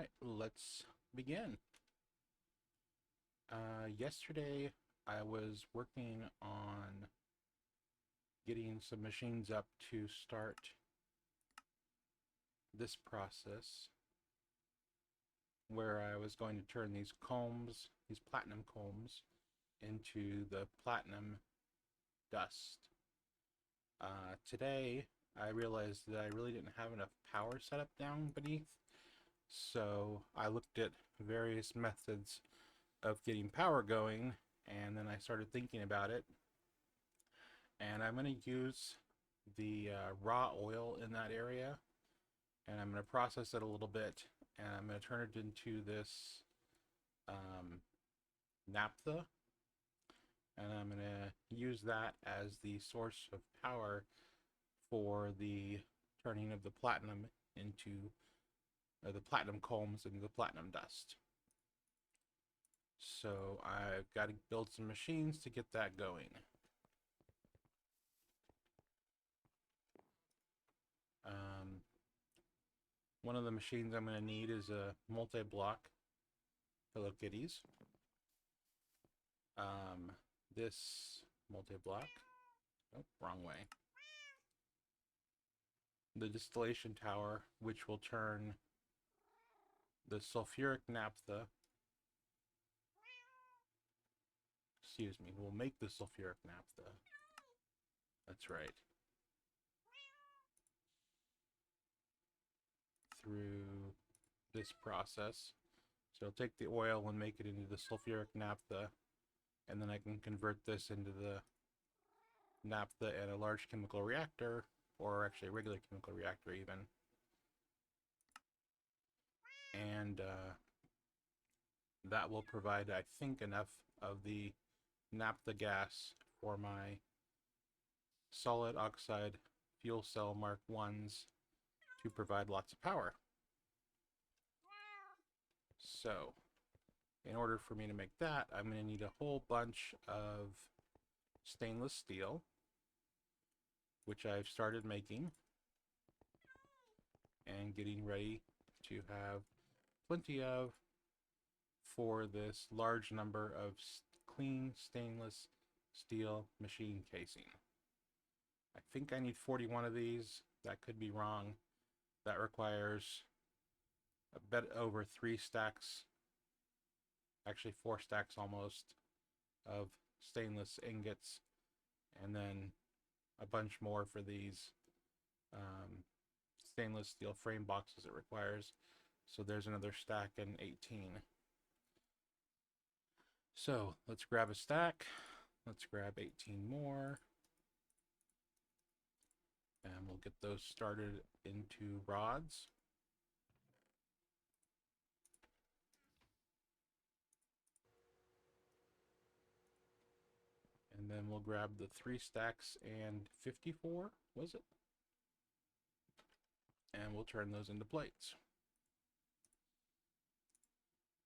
Alright, let's begin. Yesterday I was working on getting some machines up to start this process where I was going to turn these combs, these platinum combs, into the platinum dust. Today I realized that I really didn't have enough power set up down beneath, so I looked at various methods of getting power going, and then I started thinking about it, and I'm going to use the raw oil in that area, and I'm going to process it a little bit, and I'm going to turn it into this naphtha, and I'm going to use that as the source of power for the turning of the platinum into the platinum combs into the platinum dust. So I've got to build some machines to get that going. One of the machines I'm going to need is a multi-block Hello Kitties. This multi-block, oh, wrong way. The distillation tower, which will turn the sulfuric naphtha, will make the sulfuric naphtha. That's right. Through this process. So I'll take the oil and make it into the sulfuric naphtha, and then I can convert this into the naphtha in a large chemical reactor, or actually a regular chemical reactor even. And that will provide, I think, enough of the naphtha gas for my solid oxide fuel cell Mark 1s to provide lots of power. So, in order for me to make that, I'm going to need a whole bunch of stainless steel, which I've started making and getting ready to have plenty of for this large number of clean stainless steel machine casing. I think I need 41 of these. That could be wrong. That requires a bit over 3 stacks, actually 4 stacks almost, of stainless ingots, and then a bunch more for these stainless steel frame boxes it requires. So there's another stack and 18. So let's grab a stack. Let's grab 18 more. And we'll get those started into rods. And then we'll grab the 3 stacks and 54, was it? And we'll turn those into plates.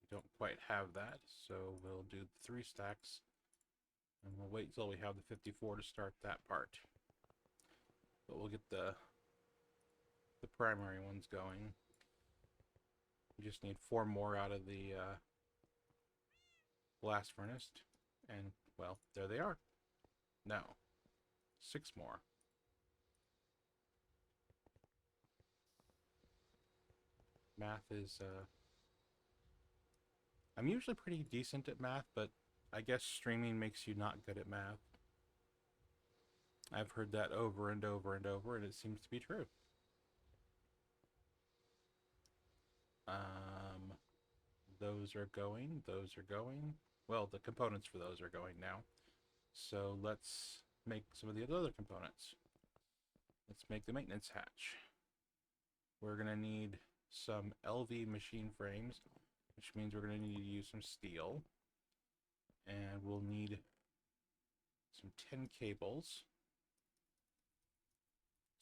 We don't quite have that, so we'll do the 3 stacks. And we'll wait till we have the 54 to start that part. But we'll get the primary ones going. We just need 4 more out of the blast furnace. And, well, there they are. No. 6 more. Math is, I'm usually pretty decent at math, but I guess streaming makes you not good at math. I've heard that over and over and over, and it seems to be true. Those are going. Well, the components for those are going now. So let's make some of the other components. Let's make the maintenance hatch. We're going to need some LV machine frames, which means we're going to need to use some steel. And we'll need some tin cables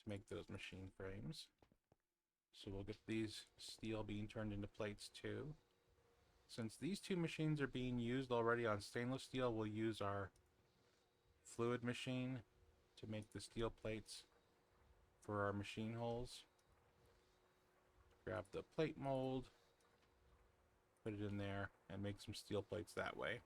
to make those machine frames. So we'll get these steel being turned into plates too. Since these 2 machines are being used already on stainless steel, we'll use our fluid machine to make the steel plates for our machine holes. Grab the plate mold, put it in there, and make some steel plates that way.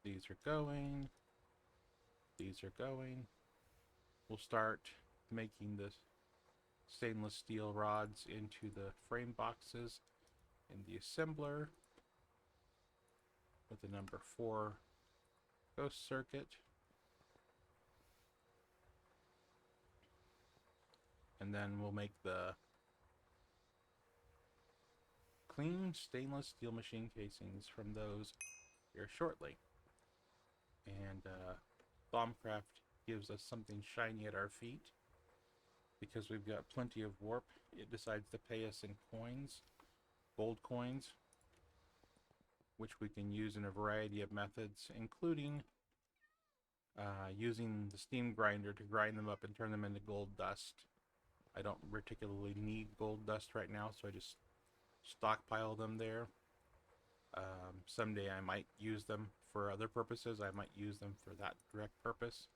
These are going. These are going. We'll start making the stainless steel rods into the frame boxes in the assembler with the number 4 ghost circuit. And then we'll make the clean stainless steel machine casings from those here shortly. And Bombcraft gives us something shiny at our feet. Because we've got plenty of warp, it decides to pay us in coins, gold coins, which we can use in a variety of methods, including using the steam grinder to grind them up and turn them into gold dust. I don't particularly need gold dust right now, so I just stockpile them there. Someday I might use them for other purposes. I might use them for that direct purpose.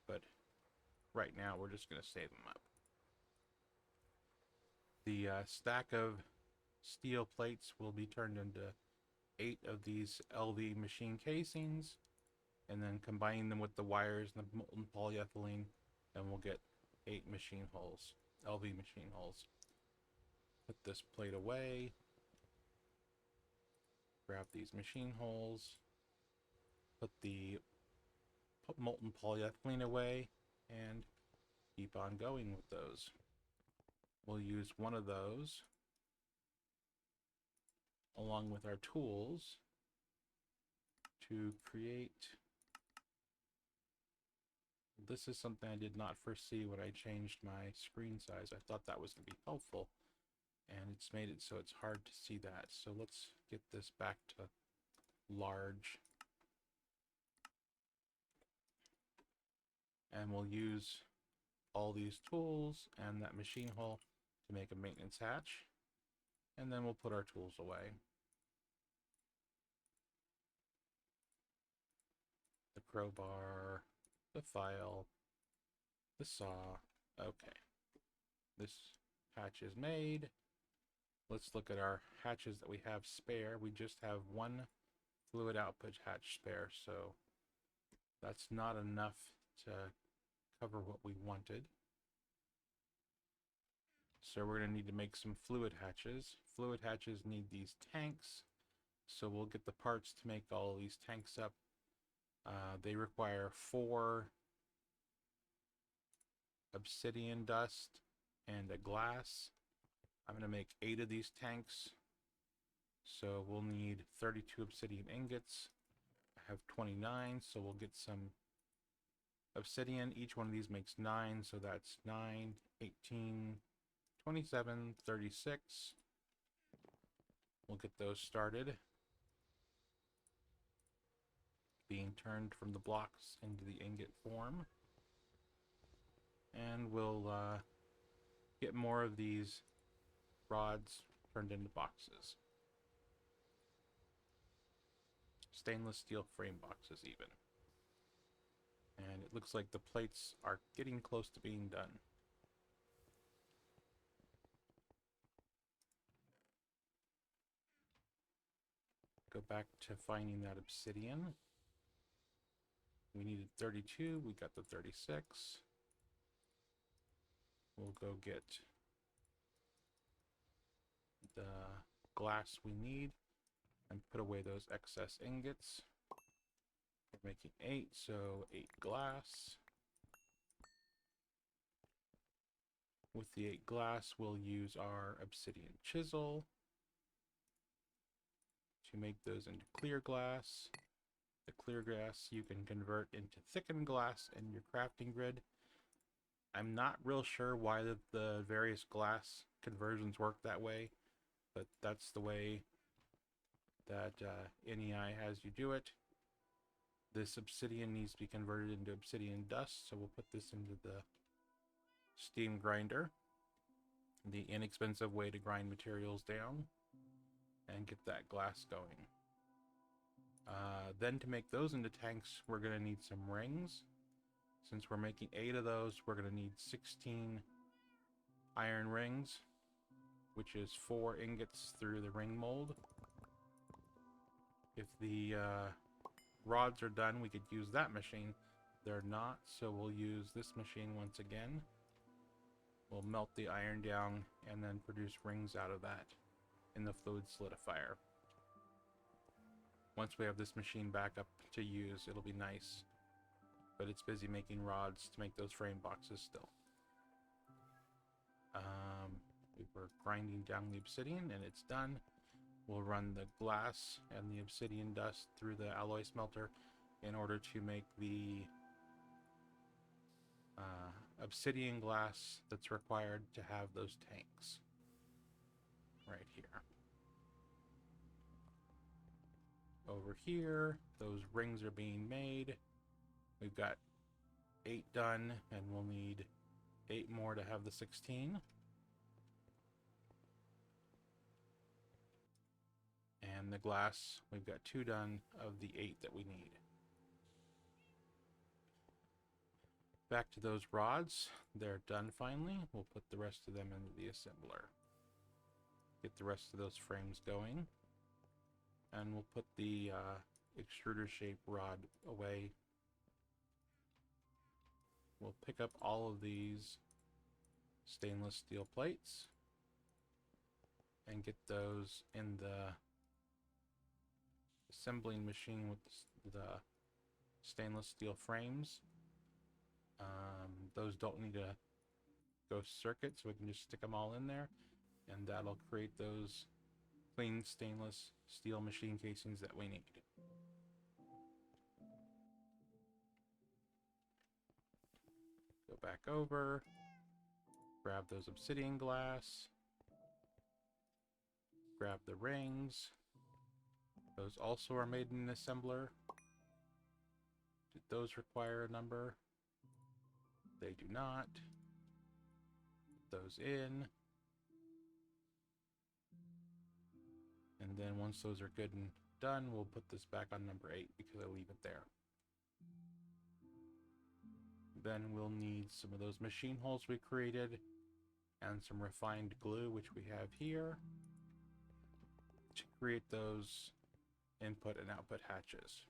But right now we're just going to save them up. The stack of steel plates will be turned into 8 of these LV machine casings, and then combining them with the wires and the molten polyethylene, and we'll get 8 machine holes, LV machine holes. Put this plate away, grab these machine holes, put the molten polyethylene away, and keep on going with those. We'll use one of those along with our tools to create. This is something I did not foresee when I changed my screen size. I thought that was going to be helpful, and it's made it so it's hard to see that. So let's get this back to large. And we'll use all these tools and that machine hole to make a maintenance hatch. And then we'll put our tools away. The crowbar, the file, the saw. Okay. This hatch is made. Let's look at our hatches that we have spare. We just have one fluid output hatch spare, so that's not enough to cover what we wanted. So we're going to need to make some fluid hatches. Fluid hatches need these tanks, so we'll get the parts to make all of these tanks up. They require 4 obsidian dust and a glass. I'm going to make 8 of these tanks, so we'll need 32 obsidian ingots. I have 29, so we'll get some obsidian. Each one of these makes 9, so that's 9, 18, 27, 36. We'll get those started, being turned from the blocks into the ingot form. And we'll get more of these rods turned into boxes. Stainless steel frame boxes even. And it looks like the plates are getting close to being done. Go back to finding that obsidian. We needed 32, we got the 36. We'll go get the glass we need and put away those excess ingots. We're making 8, so 8 glass. With the 8 glass, we'll use our obsidian chisel to make those into clear glass. The clear glass you can convert into thickened glass in your crafting grid. I'm not real sure why the various glass conversions work that way, but that's the way that NEI has you do it. This obsidian needs to be converted into obsidian dust, so we'll put this into the steam grinder, the inexpensive way to grind materials down, and get that glass going. Then to make those into tanks, we're going to need some rings. Since we're making 8 of those, we're going to need 16 iron rings, which is 4 ingots through the ring mold. If the rods are done, we could use that machine. They're not, so we'll use this machine once again. We'll melt the iron down and then produce rings out of that in the fluid solidifier. Once we have this machine back up to use, it'll be nice. But it's busy making rods to make those frame boxes still. We were grinding down the obsidian and it's done. We'll run the glass and the obsidian dust through the alloy smelter in order to make the obsidian glass that's required to have those tanks right here. Over here, those rings are being made. We've got 8 done, and we'll need 8 more to have the 16. And the glass, we've got 2 done of the 8 that we need. Back to those rods. They're done finally. We'll put the rest of them into the assembler. Get the rest of those frames going. And we'll put the extruder shape rod away. We'll pick up all of these stainless steel plates and get those in the assembling machine with the stainless steel frames. Those don't need a ghost circuit, so we can just stick them all in there, and that'll create those clean stainless steel machine casings that we need. Go back over, grab those obsidian glass, grab the rings. Those also are made in an assembler. Did those require a number? They do not. Put those in. And then once those are good and done, we'll put this back on number 8 because I leave it there. Then we'll need some of those machine holes we created and some refined glue, which we have here, to create those input and output hatches.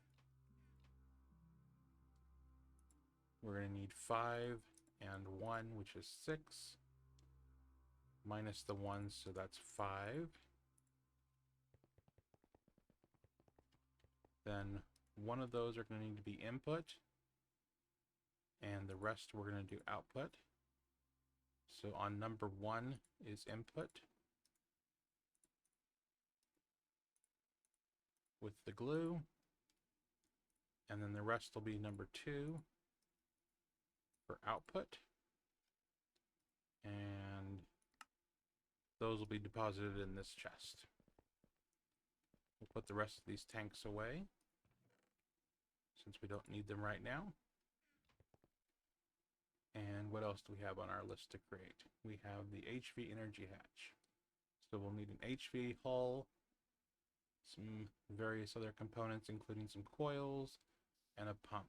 We're going to need 5 and 1, which is 6, minus the 1, so that's 5. Then one of those are going to need to be input, and the rest we're going to do output. So on number 1 is input with the glue, and then the rest will be number 2 for output, and those will be deposited in this chest. We'll put the rest of these tanks away since we don't need them right now. And what else do we have on our list to create? We have the HV energy hatch. So we'll need an HV hull, some various other components including some coils and a pump.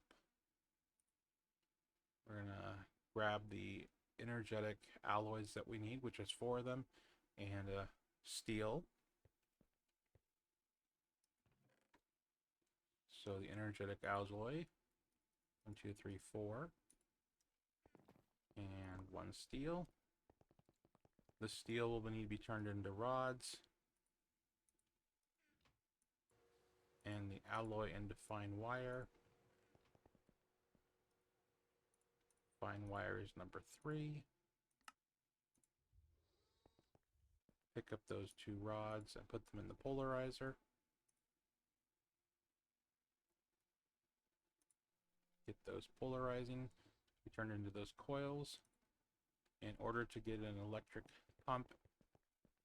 We're gonna grab the energetic alloys that we need, which is 4 of them, and steel. So the energetic alloy, 1, 2, 3, 4, and 1 steel. The steel will need to be turned into rods, and the alloy into fine wire. Fine wire is number 3. Pick up those 2 rods and put them in the polarizer. Get those polarizing to be turned into those coils. In order to get an electric pump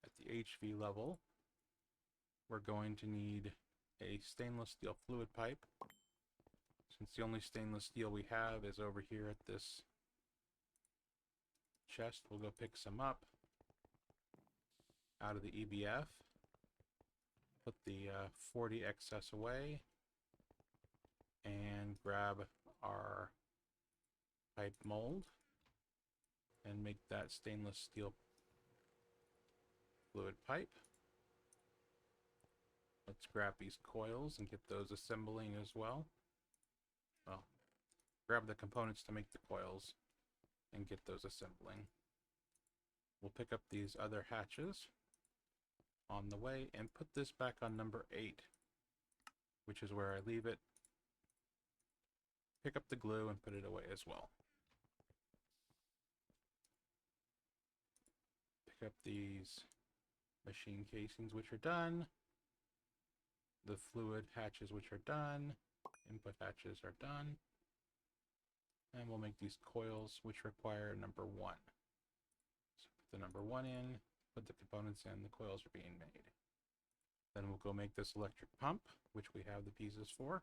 at the HV level, we're going to need a stainless steel fluid pipe. Since the only stainless steel we have is over here at this chest, we'll go pick some up out of the EBF. Put the 40 excess away and grab our pipe mold and make that stainless steel fluid pipe. Let's grab these coils and get those assembling as well. Well, grab the components to make the coils and get those assembling. We'll pick up these other hatches on the way and put this back on number 8, which is where I leave it. Pick up the glue and put it away as well. Pick up these machine casings, which are done. The fluid hatches, which are done. Input hatches are done. And we'll make these coils, which require number 1. So put the number 1 in, put the components in, the coils are being made. Then we'll go make this electric pump, which we have the pieces for.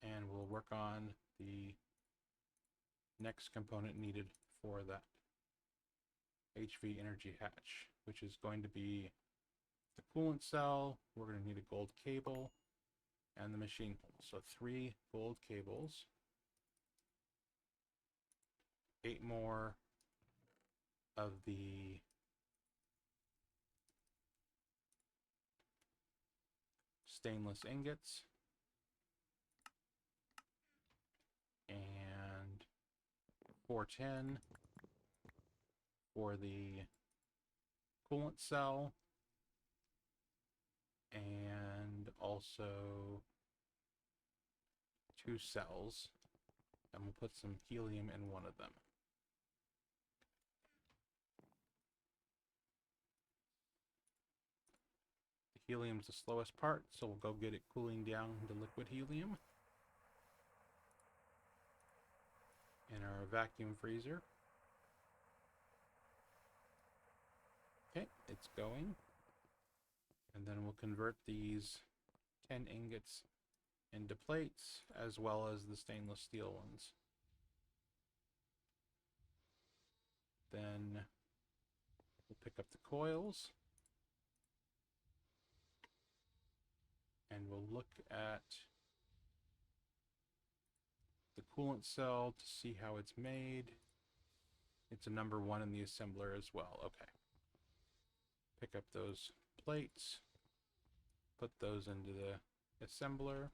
And we'll work on the next component needed for that HV energy hatch, which is going to be the coolant cell. We're going to need a gold cable and the machine hole. So 3 gold cables, 8 more of the stainless ingots, and 410 for the coolant cell, and also 2 cells, and we'll put some helium in one of them. The helium's the slowest part, so we'll go get it cooling down to liquid helium in our vacuum freezer. Okay, it's going. And then we'll convert these 10 ingots into plates, as well as the stainless steel ones. Then we'll pick up the coils, and we'll look at the coolant cell to see how it's made. It's a number 1 in the assembler as well. Okay. Pick up those plates, put those into the assembler,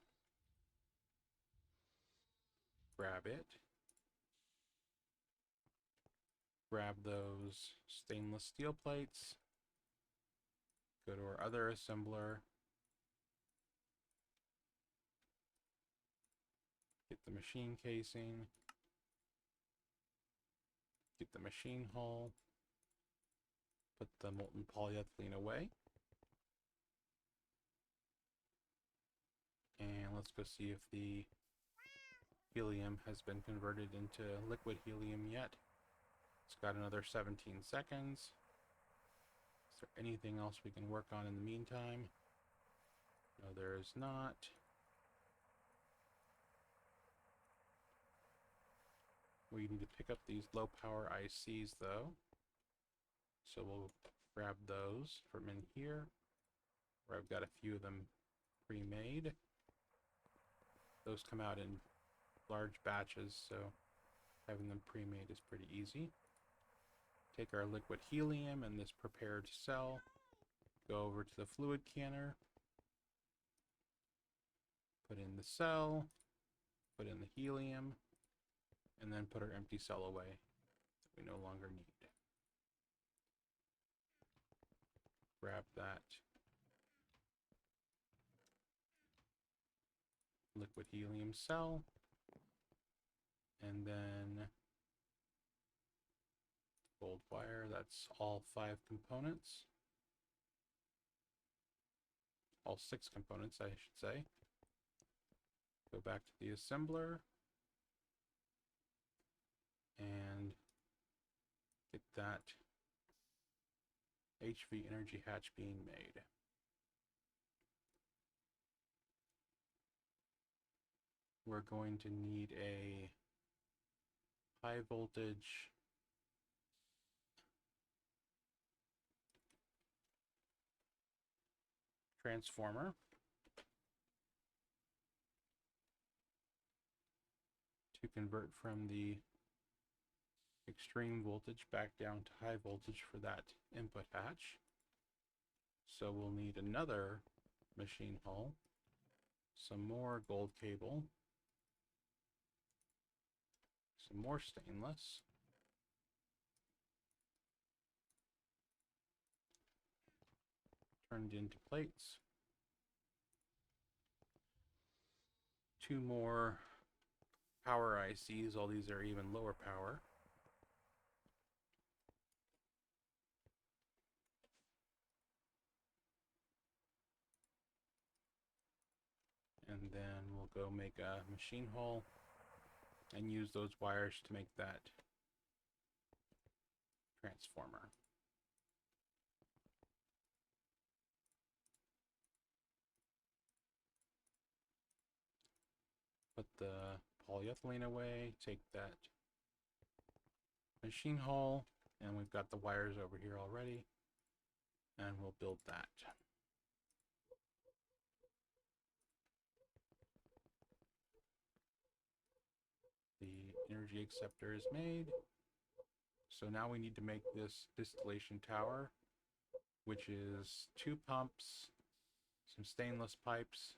grab it, grab those stainless steel plates, go to our other assembler, get the machine casing, get the machine hull, put the molten polyethylene away, and let's go see if the helium has been converted into liquid helium yet. It's got another 17 seconds. Is there anything else we can work on in the meantime? No, there is not. We need to pick up these low power ICs though. So we'll grab those from in here, where I've got a few of them pre-made. Those come out in large batches, so having them pre-made is pretty easy. Take our liquid helium and this prepared cell, go over to the fluid canner, put in the cell, put in the helium, and then put our empty cell away that we no longer need. Grab that liquid helium cell, and then gold wire. That's all 5 components, all 6 components I should say. Go back to the assembler and get that HV energy hatch being made. We're going to need a high voltage transformer. to convert from the extreme voltage back down to high voltage for that input hatch. So we'll need another machine hull, some more gold cable, some more stainless, turned into plates, 2 more power ICs, all these are even lower power. And then we'll go make a machine hull and use those wires to make that transformer. Put the polyethylene away, take that machine hull, and we've got the wires over here already, and we'll build that. The energy acceptor is made. So now we need to make this distillation tower, which is 2 pumps, some stainless pipes,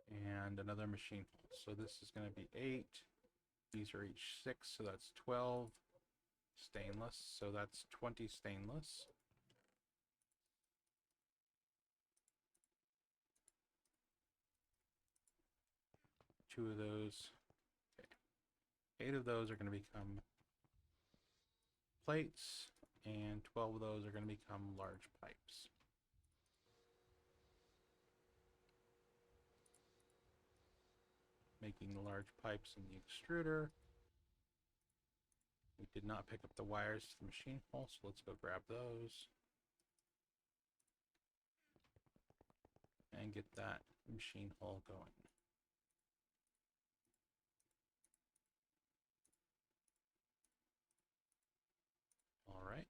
and another machine hull. So this is going to be 8. These are each 6, so that's 12 stainless. So that's 20 stainless. Two of those, okay. 8 of those are going to become plates, and 12 of those are going to become large pipes. Making the large pipes in the extruder. We did not pick up the wires to the machine hull, so let's go grab those and get that machine hull going. All right.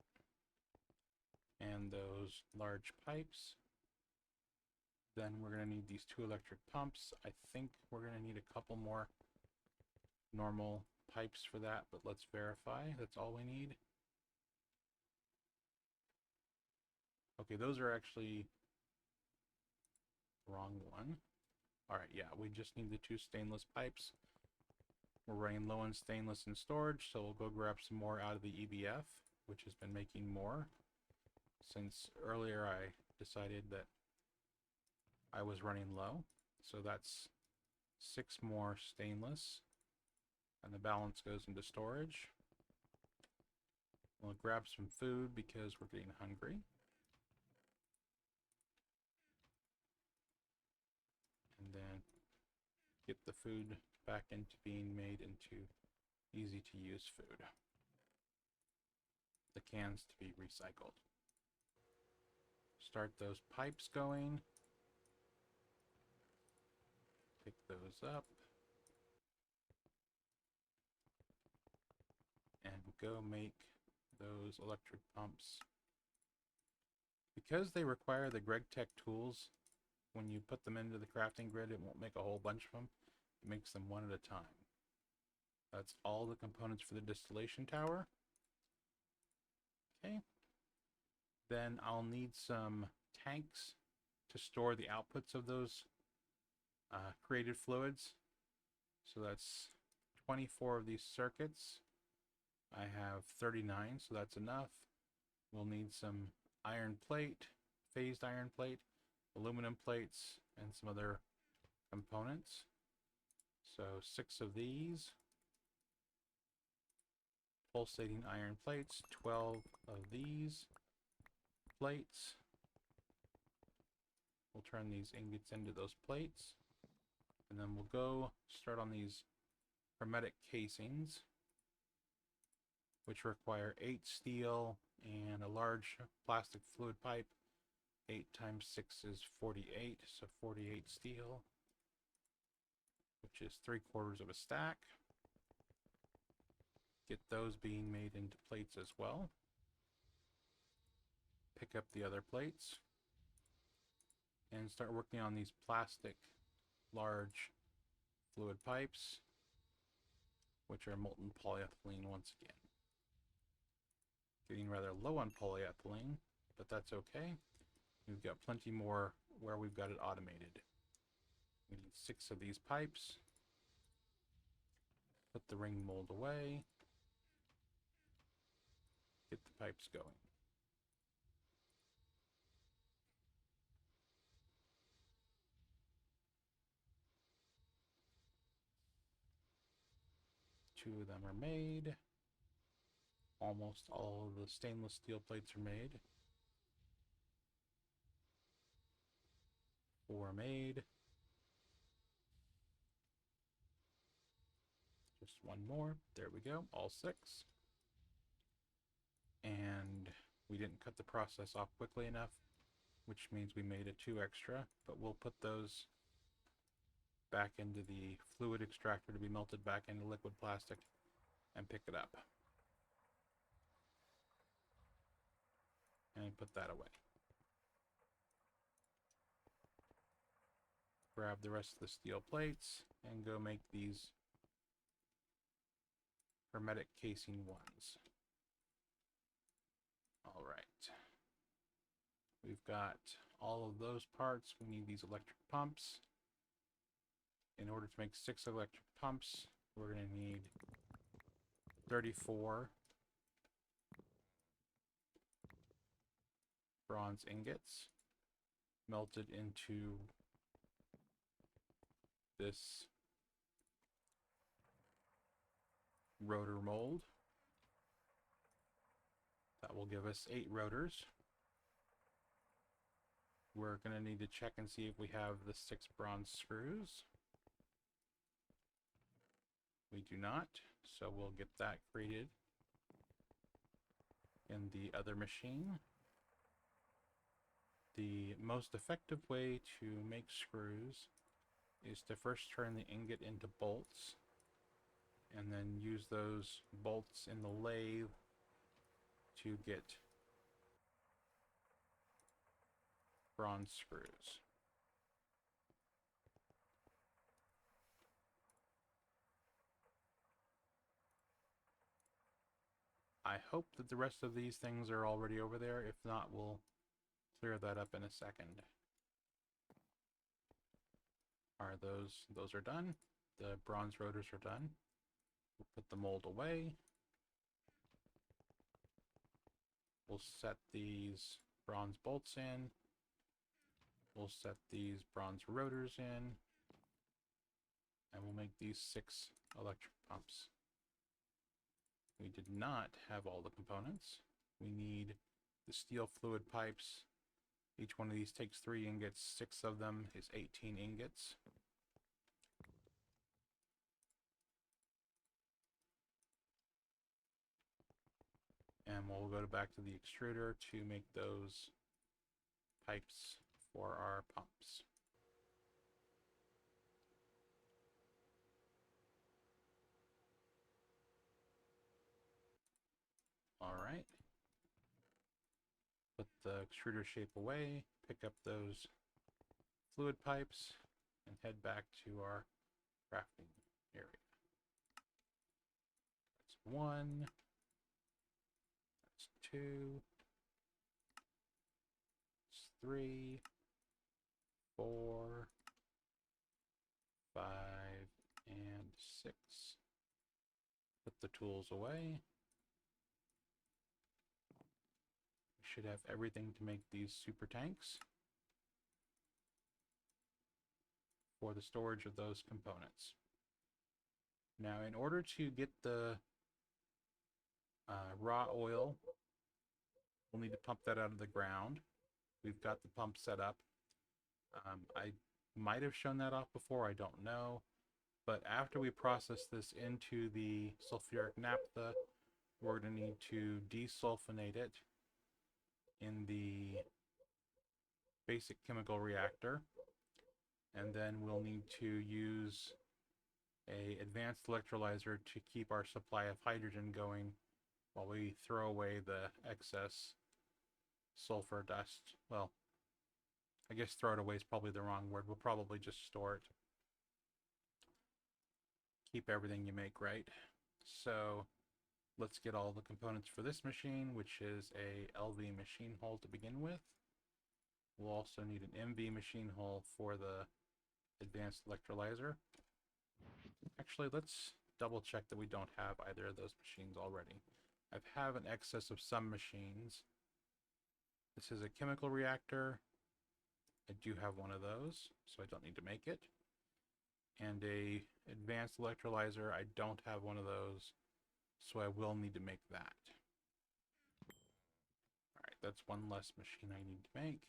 And those large pipes. Then we're going to need these 2 electric pumps. I think we're going to need a couple more normal pipes for that, but let's verify. That's all we need. Okay, those are actually wrong one. All right, yeah, we just need the 2 stainless pipes. We're running low on stainless in storage, so we'll go grab some more out of the EBF, which has been making more since earlier I decided that I was running low. So that's 6 more stainless, and the balance goes into storage. We'll grab some food because we're getting hungry. And then get the food back into being made into easy to use food. The cans to be recycled. Start those pipes going. Pick those up. And go make those electric pumps. Because they require the Gregtech tools, when you put them into the crafting grid, it won't make a whole bunch of them. It makes them one at a time. That's all the components for the distillation tower. Okay. Then I'll need some tanks to store the outputs of those created fluids. So that's 24 of these circuits. I have 39, so that's enough. We'll need some iron plate, phased iron plate, aluminum plates, and some other components. So 6 of these. Pulsating iron plates, 12 of these plates. We'll turn these ingots into those plates. And then we'll go start on these hermetic casings, which require 8 steel and a large plastic fluid pipe. 8 times 6 is 48, so 48 steel, which is 3/4 of a stack. Get those being made into plates as well. Pick up the other plates and start working on these plastic large fluid pipes. which are molten polyethylene once again. Getting rather low on polyethylene, but that's okay. We've got plenty more where we've got it automated. We need 6 of these pipes. Put the ring mold away. Get the pipes going. Two of them are made. Almost all of the stainless steel plates are made. 4 made. Just one more. There we go. All 6. And we didn't cut the process off quickly enough, which means we made a 2 extra, but we'll put those back into the fluid extractor to be melted back into liquid plastic and pick it up. And put that away. Grab the rest of the steel plates and go make these hermetic casing ones. All right. We've got all of those parts. We need these electric pumps. In order to make 6 electric pumps, we're going to need 34 bronze ingots melted into this rotor mold. That will give us 8 rotors. We're going to need to check and see if we have the 6 bronze screws. We do not, so we'll get that created in the other machine. The most effective way to make screws is to first turn the ingot into bolts and then use those bolts in the lathe to get bronze screws. I hope that the rest of these things are already over there. If not, we'll clear that up in a second. Are those are done. The bronze rotors are done. We'll put the mold away. We'll set these bronze bolts in. We'll set these bronze rotors in. And we'll make these 6 electric pumps. We did not have all the components. We need the steel fluid pipes. Each one of these takes 3 ingots. 6 of them is 18 ingots. And we'll go back to the extruder to make those pipes for our pumps. All right. Put the extruder shape away, pick up those fluid pipes, and head back to our crafting area. That's 1. That's 2. That's 3. 4. 5. And 6. Put the tools away. We should have everything to make these super tanks for the storage of those components. Now, in order to get the raw oil, we'll need to pump that out of the ground. We've got the pump set up. I might have shown that off before, I don't know. But after we process this into the sulfuric naphtha, we're going to need to desulfonate it in the basic chemical reactor. And then we'll need to use an advanced electrolyzer to keep our supply of hydrogen going while we throw away the excess sulfur dust. Well, I guess throw it away is probably the wrong word. We'll probably just store it. Keep everything you make, right? So let's get all the components for this machine, which is a LV machine hull to begin with. We'll also need an MV machine hull for the advanced electrolyzer. Actually, let's double check that we don't have either of those machines already. I have an excess of some machines. This is a chemical reactor. I do have one of those, so I don't need to make it. And a advanced electrolyzer, I don't have one of those, so I will need to make that. Alright, that's one less machine I need to make.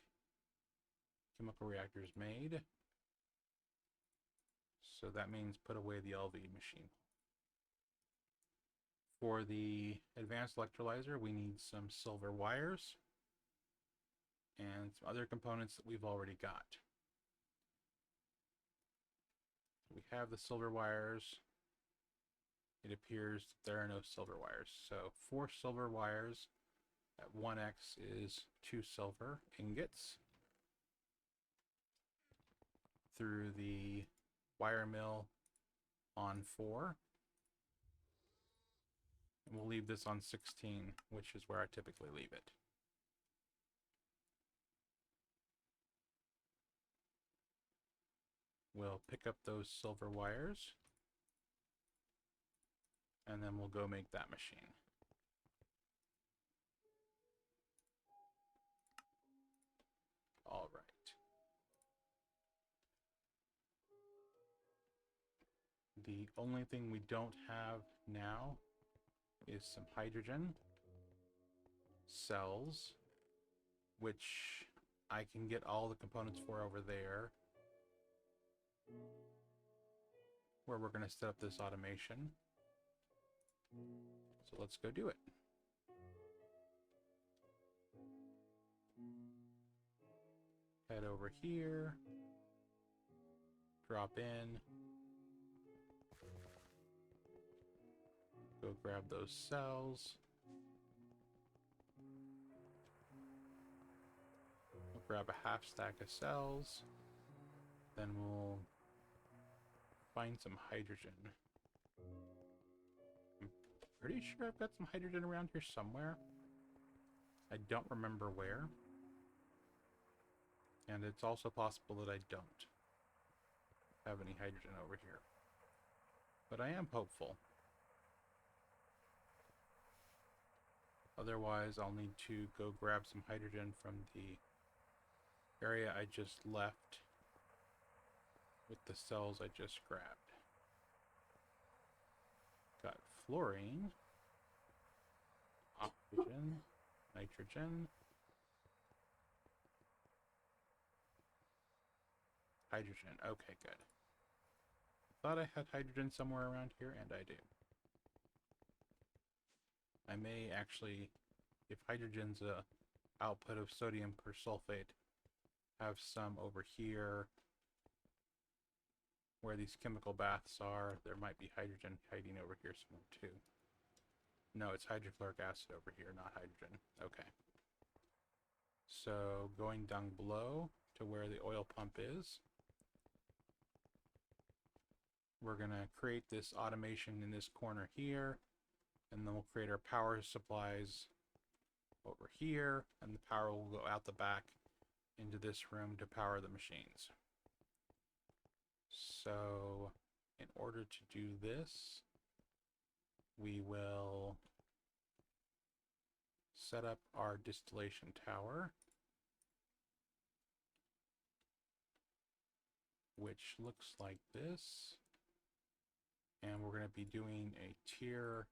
Chemical reactors made. So that means put away the LV machine. For the advanced electrolyzer, we need some silver wires and some other components that we've already got. We have the silver wires. It appears that there are no silver wires. So 4 silver wires at 1x is 2 silver ingots through the wire mill on 4. And we'll leave this on 16, which is where I typically leave it. We'll pick up those silver wires, and then we'll go make that machine. All right. The only thing we don't have now is some hydrogen cells, which I can get all the components for over there, where we're going to set up this automation. So let's go do it. Head over here, drop in, go grab those cells. We'll grab a half stack of cells, then we'll find some hydrogen. I'm pretty sure I've got some hydrogen around here somewhere. I don't remember where. And it's also possible that I don't have any hydrogen over here. But I am hopeful. Otherwise, I'll need to go grab some hydrogen from the area I just left with the cells I just grabbed. Got fluorine, oxygen, nitrogen, hydrogen. Okay, good. Thought I had hydrogen somewhere around here, and I do. I may actually, if hydrogen's a output of sodium persulfate, have some over here where these chemical baths are. There might be hydrogen hiding over here somewhere too. No, it's hydrochloric acid over here, not hydrogen. Okay. So going down below to where the oil pump is, we're going to create this automation in this corner here, and then we'll create our power supplies over here, and the power will go out the back into this room to power the machines. So in order to do this, we will set up our distillation tower, which looks like this. And we're going to be doing a tier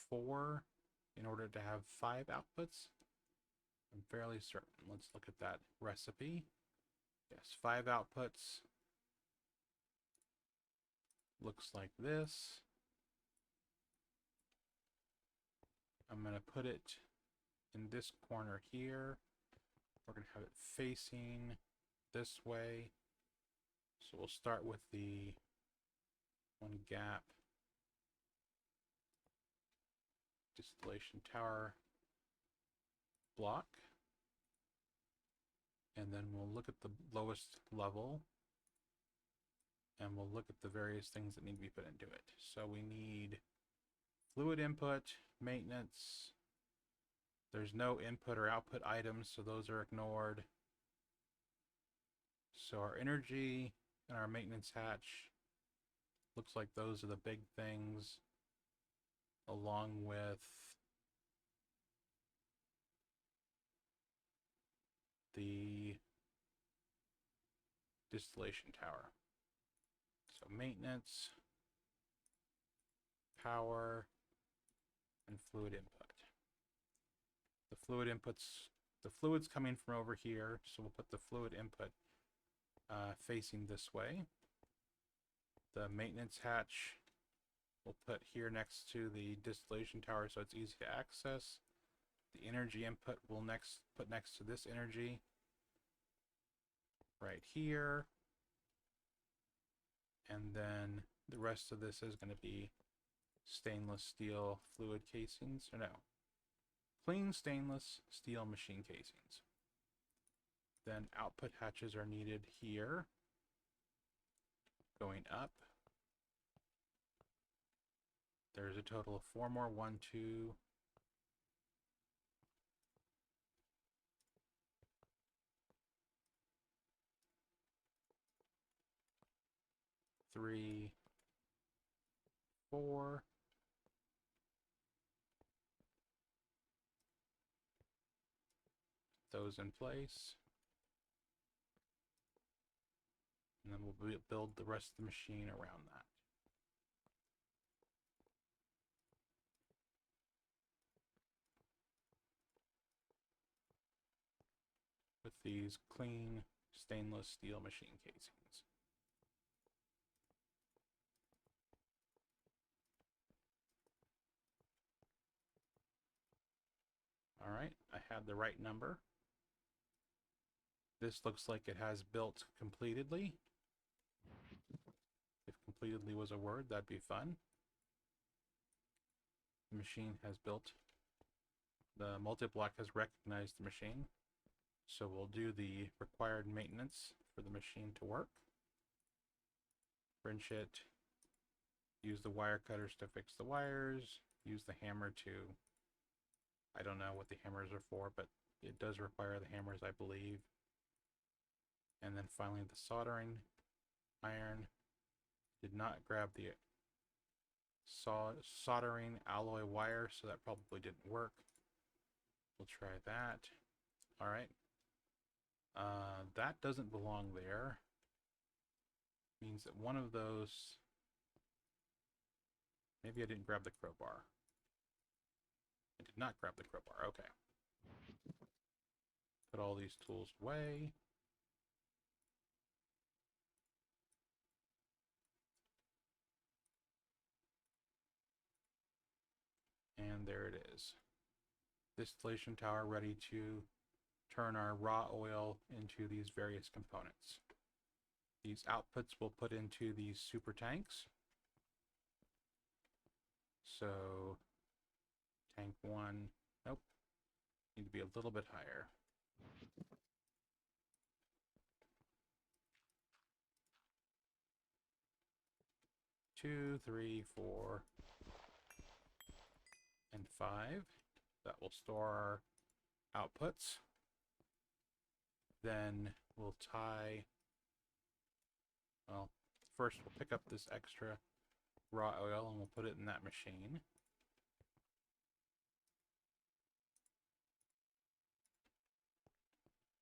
4 in order to have 5 outputs. I'm fairly certain. Let's look at that recipe. Yes, 5 outputs. Looks like this. I'm going to put it in this corner here. We're going to have it facing this way. So we'll start with the 1 gap distillation tower block, and then we'll look at the lowest level and we'll look at the various things that need to be put into it. So we need fluid input, maintenance. There's no input or output items, so those are ignored. So our energy and our maintenance hatch, looks like those are the big things, along with the distillation tower. So maintenance, power, and fluid input. The fluid's coming from over here, so we'll put the fluid input facing this way. The maintenance hatch we'll put here next to the distillation tower so it's easy to access. The energy input we'll put next to this energy right here. And then the rest of this is going to be stainless steel fluid casings, or no, clean stainless steel machine casings. Then output hatches are needed here, going up. There's a total of 4 more. 1, 2, 3, 4. Those in place. And then we'll build the rest of the machine around that. With these clean stainless steel machine casings. All right, I had the right number. This looks like it has built completedly. If completedly was a word, that'd be fun. The machine has built. The multi-block has recognized the machine. So we'll do the required maintenance for the machine to work. Wrench it. Use the wire cutters to fix the wires. Use the hammer to, I don't know what the hammers are for, but it does require the hammers, I believe. And then finally the soldering iron. Did not grab the soldering alloy wire, so that probably didn't work. We'll try that. All right. That doesn't belong there. Means that one of those, maybe I didn't grab the crowbar. I did not grab the crowbar. Okay. Put all these tools away. And there it is. Distillation tower ready to turn our raw oil into these various components. These outputs we'll put into these super tanks. So tank 1, nope, need to be a little bit higher. Two, 3, 4, and 5. That will store our outputs. Then we'll tie, well, first we'll pick up this extra raw oil and we'll put it in that machine.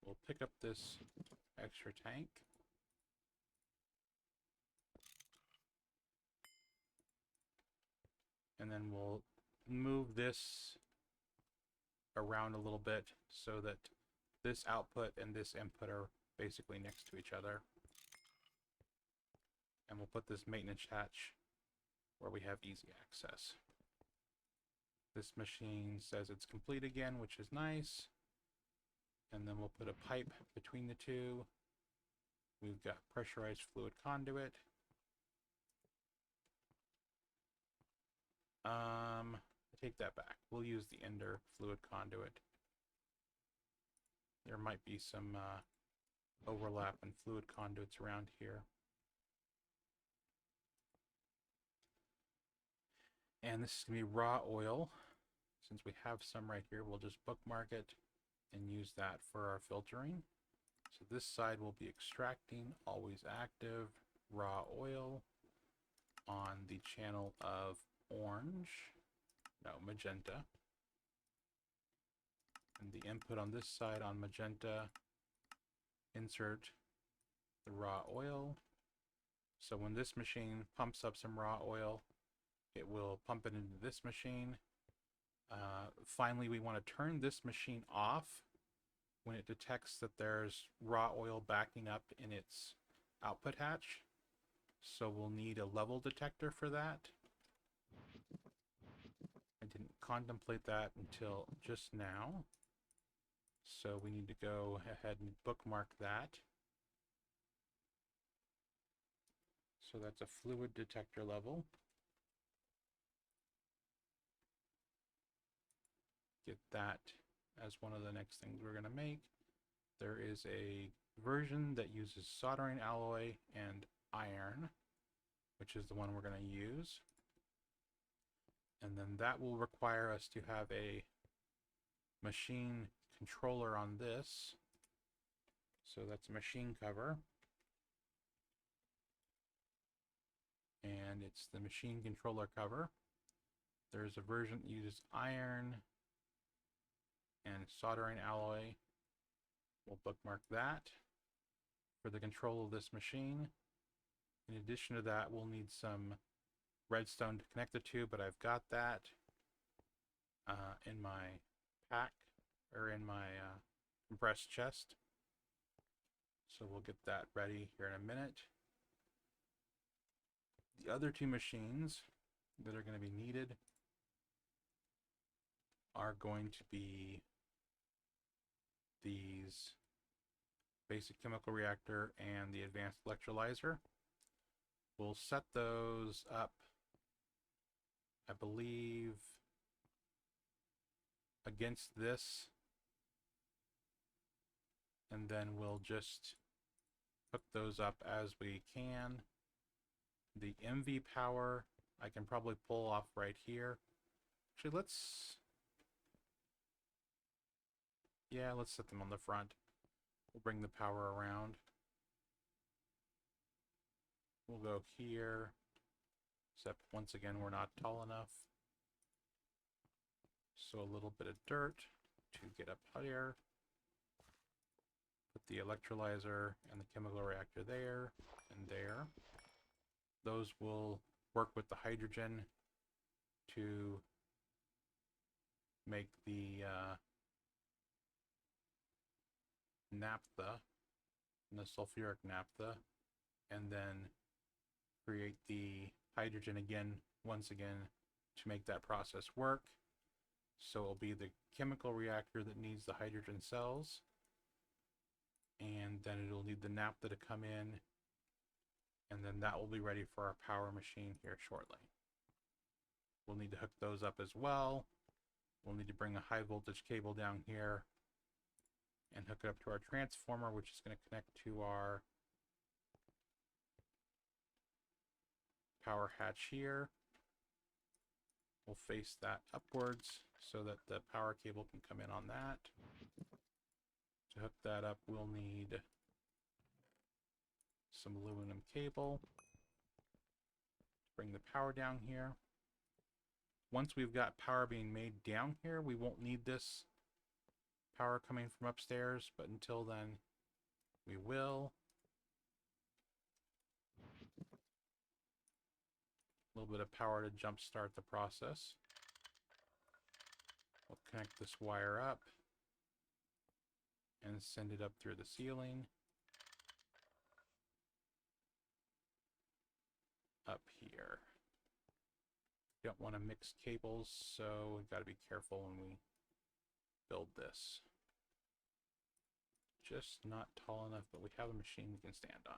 We'll pick up this extra tank. And then we'll move this around a little bit so that this output and this input are basically next to each other. And we'll put this maintenance hatch where we have easy access. This machine says it's complete again, which is nice. And then we'll put a pipe between the two. We've got pressurized fluid conduit. I take that back. We'll use the ender fluid conduit. There might be some overlap in fluid conduits around here. And this is going to be raw oil. Since we have some right here, we'll just bookmark it and use that for our filtering. So this side will be extracting, always active, raw oil on the channel of magenta. And the input on this side on magenta, insert the raw oil. So when this machine pumps up some raw oil, it will pump it into this machine. Finally, we want to turn this machine off when it detects that there's raw oil backing up in its output hatch. So we'll need a level detector for that. I didn't contemplate that until just now. So we need to go ahead and bookmark that. So that's a fluid detector level. Get that as one of the next things we're going to make. There is a version that uses soldering alloy and iron, which is the one we're going to use. And then that will require us to have a machine controller on this. So that's a machine cover. And it's the machine controller cover. There's a version that uses iron and soldering alloy. We'll bookmark that for the control of this machine. In addition to that, we'll need some redstone to connect the two, but I've got that in my pack, or in my compressed chest. So we'll get that ready here in a minute. The other two machines that are going to be needed are going to be these basic chemical reactor and the advanced electrolyzer. We'll set those up, I believe, against this, and then we'll just hook those up as we can. The MV power I can probably pull off right here. Actually, let's set them on the front. We'll bring the power around. We'll go here, except once again we're not tall enough. So a little bit of dirt to get up higher. Put the electrolyzer and the chemical reactor there and there. Those will work with the hydrogen to make the naphtha and the sulfuric naphtha, and then create the hydrogen again, once again, to make that process work. So it'll be the chemical reactor that needs the hydrogen cells, and then it'll need the naphtha to come in, and then that will be ready for our power machine here shortly. We'll need to hook those up as well. We'll need to bring a high voltage cable down here and hook it up to our transformer, which is going to connect to our power hatch here. We'll face that upwards so that the power cable can come in on that. To hook that up, we'll need some aluminum cable to bring the power down here. Once we've got power being made down here, we won't need this power coming from upstairs, but until then, we will. A little bit of power to jumpstart the process. We'll connect this wire up and send it up through the ceiling. Up here. Don't want to mix cables, so we've got to be careful when we build this. Just not tall enough, but we have a machine we can stand on.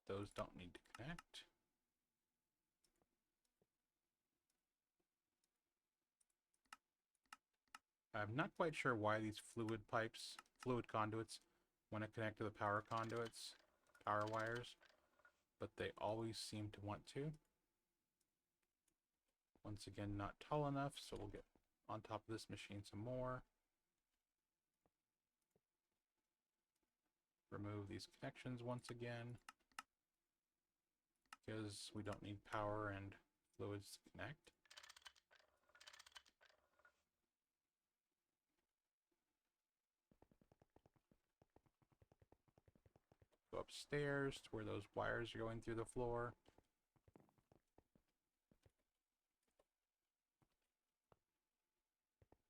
Those don't need to connect. I'm not quite sure why these fluid conduits, want to connect to the power conduits, power wires, but they always seem to want to. Once again, not tall enough, so we'll get on top of this machine some more. Remove these connections once again, because we don't need power and fluids to connect. Go upstairs to where those wires are going through the floor.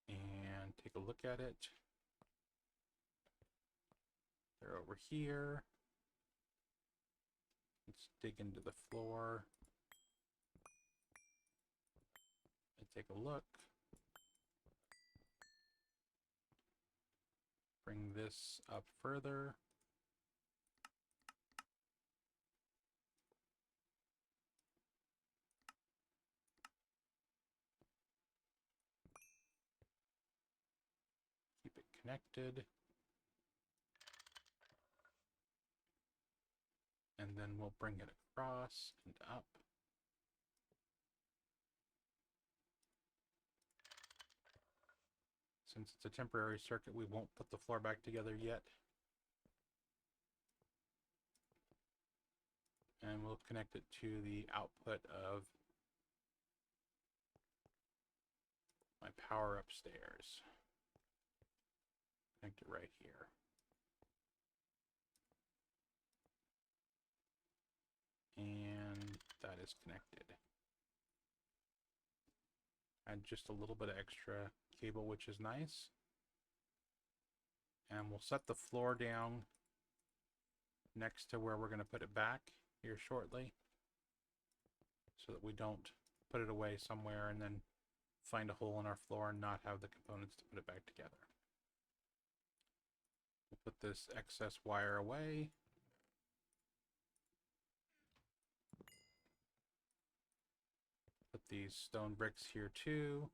And take a look at it. They're over here. Let's dig into the floor and take a look. Bring this up further. Keep it connected. And then we'll bring it across and up. Since it's a temporary circuit, we won't put the floor back together yet. And we'll connect it to the output of my power upstairs. Connect it right here. And that is connected. Add just a little bit of extra cable, which is nice. And we'll set the floor down next to where we're going to put it back here shortly, so that we don't put it away somewhere and then find a hole in our floor and not have the components to put it back together. We'll put this excess wire away. Put these stone bricks here too.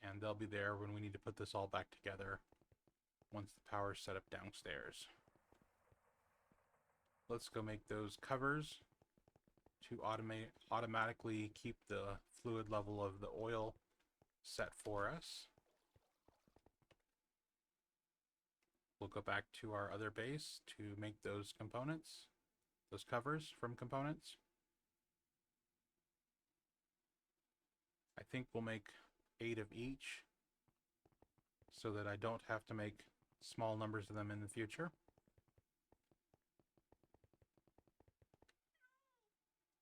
And they'll be there when we need to put this all back together once the power's set up downstairs. Let's go make those covers to automatically keep the fluid level of the oil set for us. We'll go back to our other base to make those components, those covers from components. I think we'll make 8 of each so that I don't have to make small numbers of them in the future.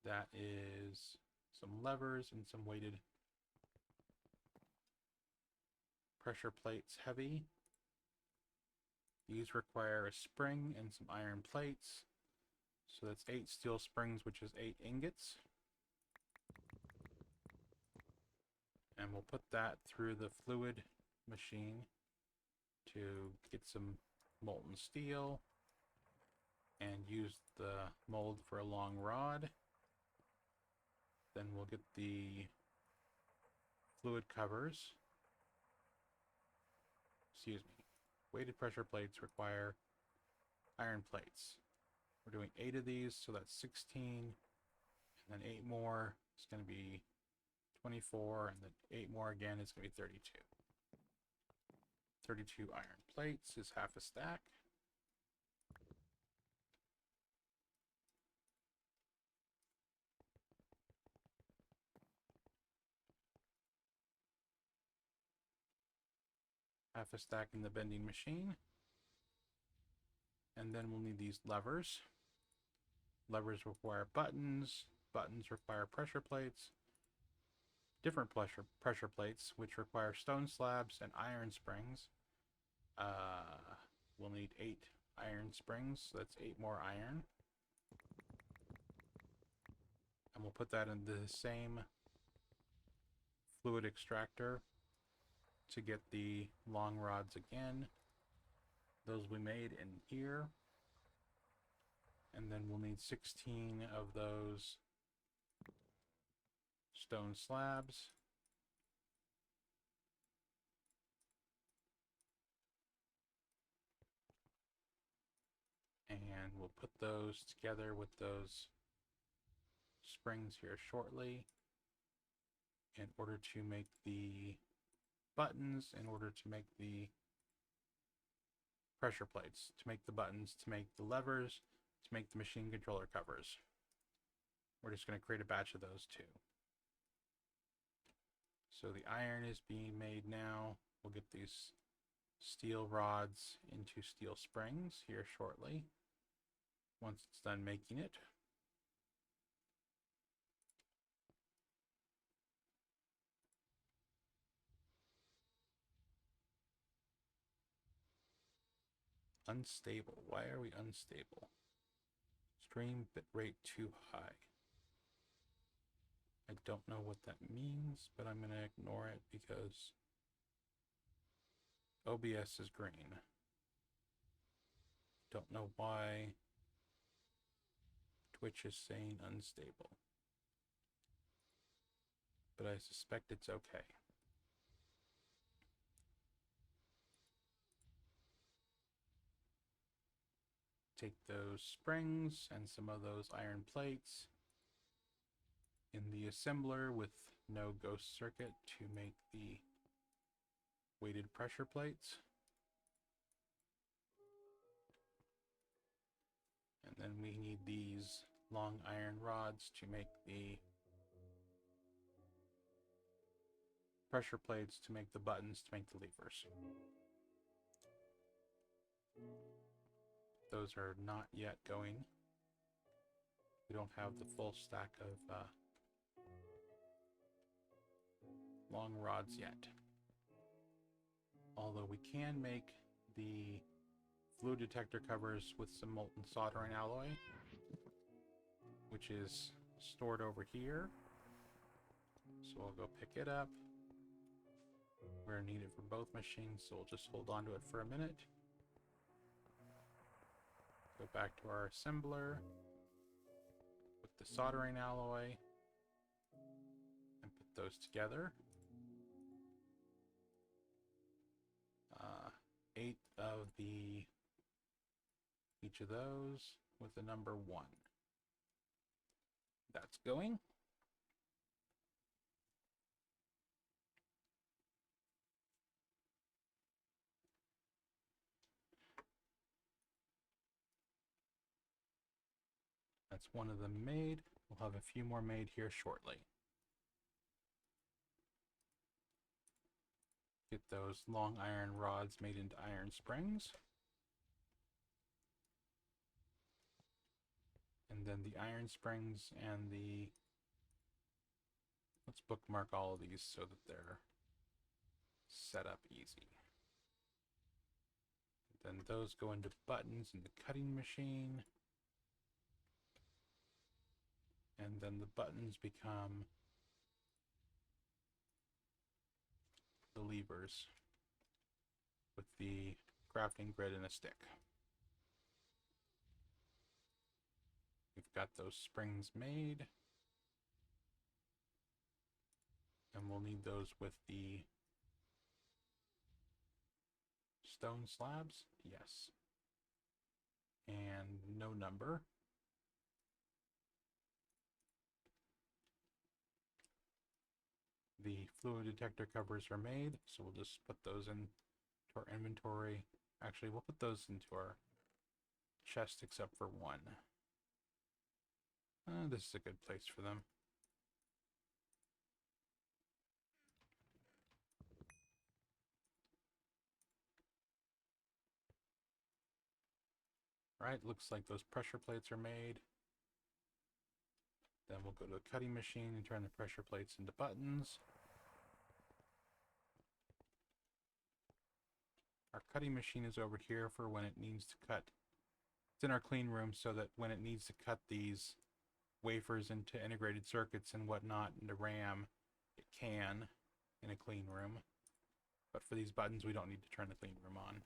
That is some levers and some weighted pressure plates, heavy. These require a spring and some iron plates. So that's 8 steel springs, which is 8 ingots. And we'll put that through the fluid machine to get some molten steel and use the mold for a long rod. Then we'll get the fluid covers. Excuse me. Weighted pressure plates require iron plates. We're doing 8 of these, so that's 16. And then 8 more is going to be 24, and then 8 more again is going to be 32. 32 iron plates is half a stack. Half a stack in the bending machine. And then we'll need these levers. Levers require buttons. Buttons require pressure plates. Different pressure plates, which require stone slabs and iron springs. We'll need 8 iron springs, so that's 8 more iron. And we'll put that in the same fluid extractor to get the long rods again. Those we made in here. And then we'll need 16 of those stone slabs. those together with those springs here shortly in order to make the buttons, in order to make the pressure plates, to make the buttons, to make the levers, to make the machine controller covers. We're just going to create a batch of those too. So the iron is being made now. We'll get these steel rods into steel springs here shortly, once it's done making it. Unstable. Why are we unstable? Stream bitrate too high. I don't know what that means, but I'm going to ignore it because OBS is green. Don't know why Twitch is saying unstable, but I suspect it's okay. Take those springs and some of those iron plates in the assembler with no ghost circuit to make the weighted pressure plates. And then we need these long iron rods to make the pressure plates, to make the buttons, to make the levers. Those are not yet going. We don't have the full stack of long rods yet. Although we can make the fluid detector covers with some molten soldering alloy, which is stored over here. So we'll go pick it up. We're going to need it for both machines, so we'll just hold on to it for a minute. Go back to our assembler with the soldering alloy and put those together. 8 of each of those with the number 1. That's going. That's one of them made. We'll have a few more made here shortly. Get those long iron rods made into iron springs. And then the iron springs and the... Let's bookmark all of these so that they're set up easy. Then those go into buttons in the cutting machine. And then the buttons become the levers with the grafting grid and a stick. We've got those springs made. And we'll need those with the stone slabs. Yes. And no number. The fluid detector covers are made, so we'll just put those into our inventory. Actually, we'll put those into our chest except for one. This is a good place for them. Right, looks like those pressure plates are made. Then we'll go to the cutting machine and turn the pressure plates into buttons. Our cutting machine is over here for when it needs to cut. It's in our clean room so that when it needs to cut these wafers into integrated circuits and whatnot into RAM, it can in a clean room. But for these buttons, we don't need to turn the clean room on.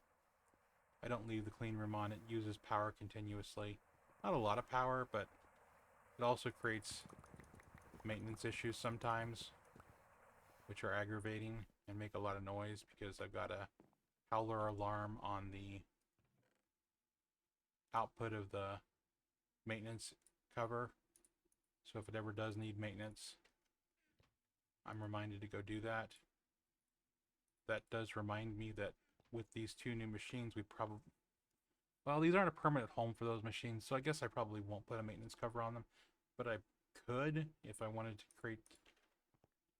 I don't leave the clean room on. It uses power continuously. Not a lot of power, but it also creates maintenance issues sometimes, which are aggravating and make a lot of noise because I've got a howler alarm on the output of the maintenance cover. So if it ever does need maintenance, I'm reminded to go do that. That does remind me that with these two new machines, we probably... Well, these aren't a permanent home for those machines, so I guess I probably won't put a maintenance cover on them. But I could if I wanted to create...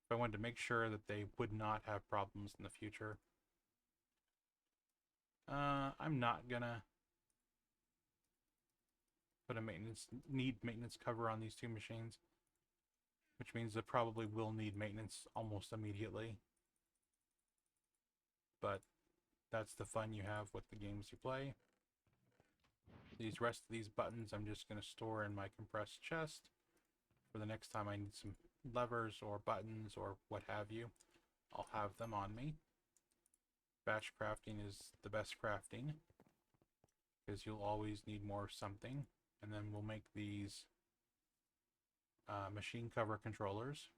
If I wanted to make sure that they would not have problems in the future. I'm not gonna put a maintenance cover on these two machines, which means they probably will need maintenance almost immediately. But that's the fun you have with the games you play. These rest of these buttons I'm just going to store in my compressed chest for the next time I need some levers or buttons or what have you. I'll have them on me. Batch crafting is the best crafting because you'll always need more of something. And then we'll make these machine cover controllers.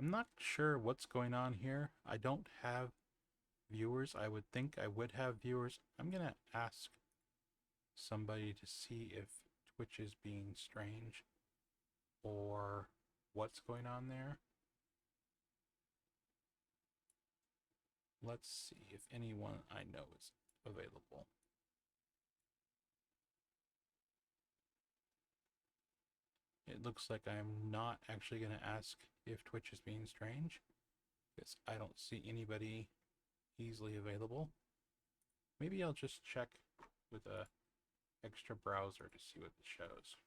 I'm not sure what's going on here. I don't have viewers. I would think I would have viewers. I'm gonna ask somebody to see if Twitch is being strange or what's going on there. Let's see if anyone I know is available. It looks like I'm not actually going to ask if Twitch is being strange because I don't see anybody easily available. Maybe I'll just check with a extra browser to see what it shows.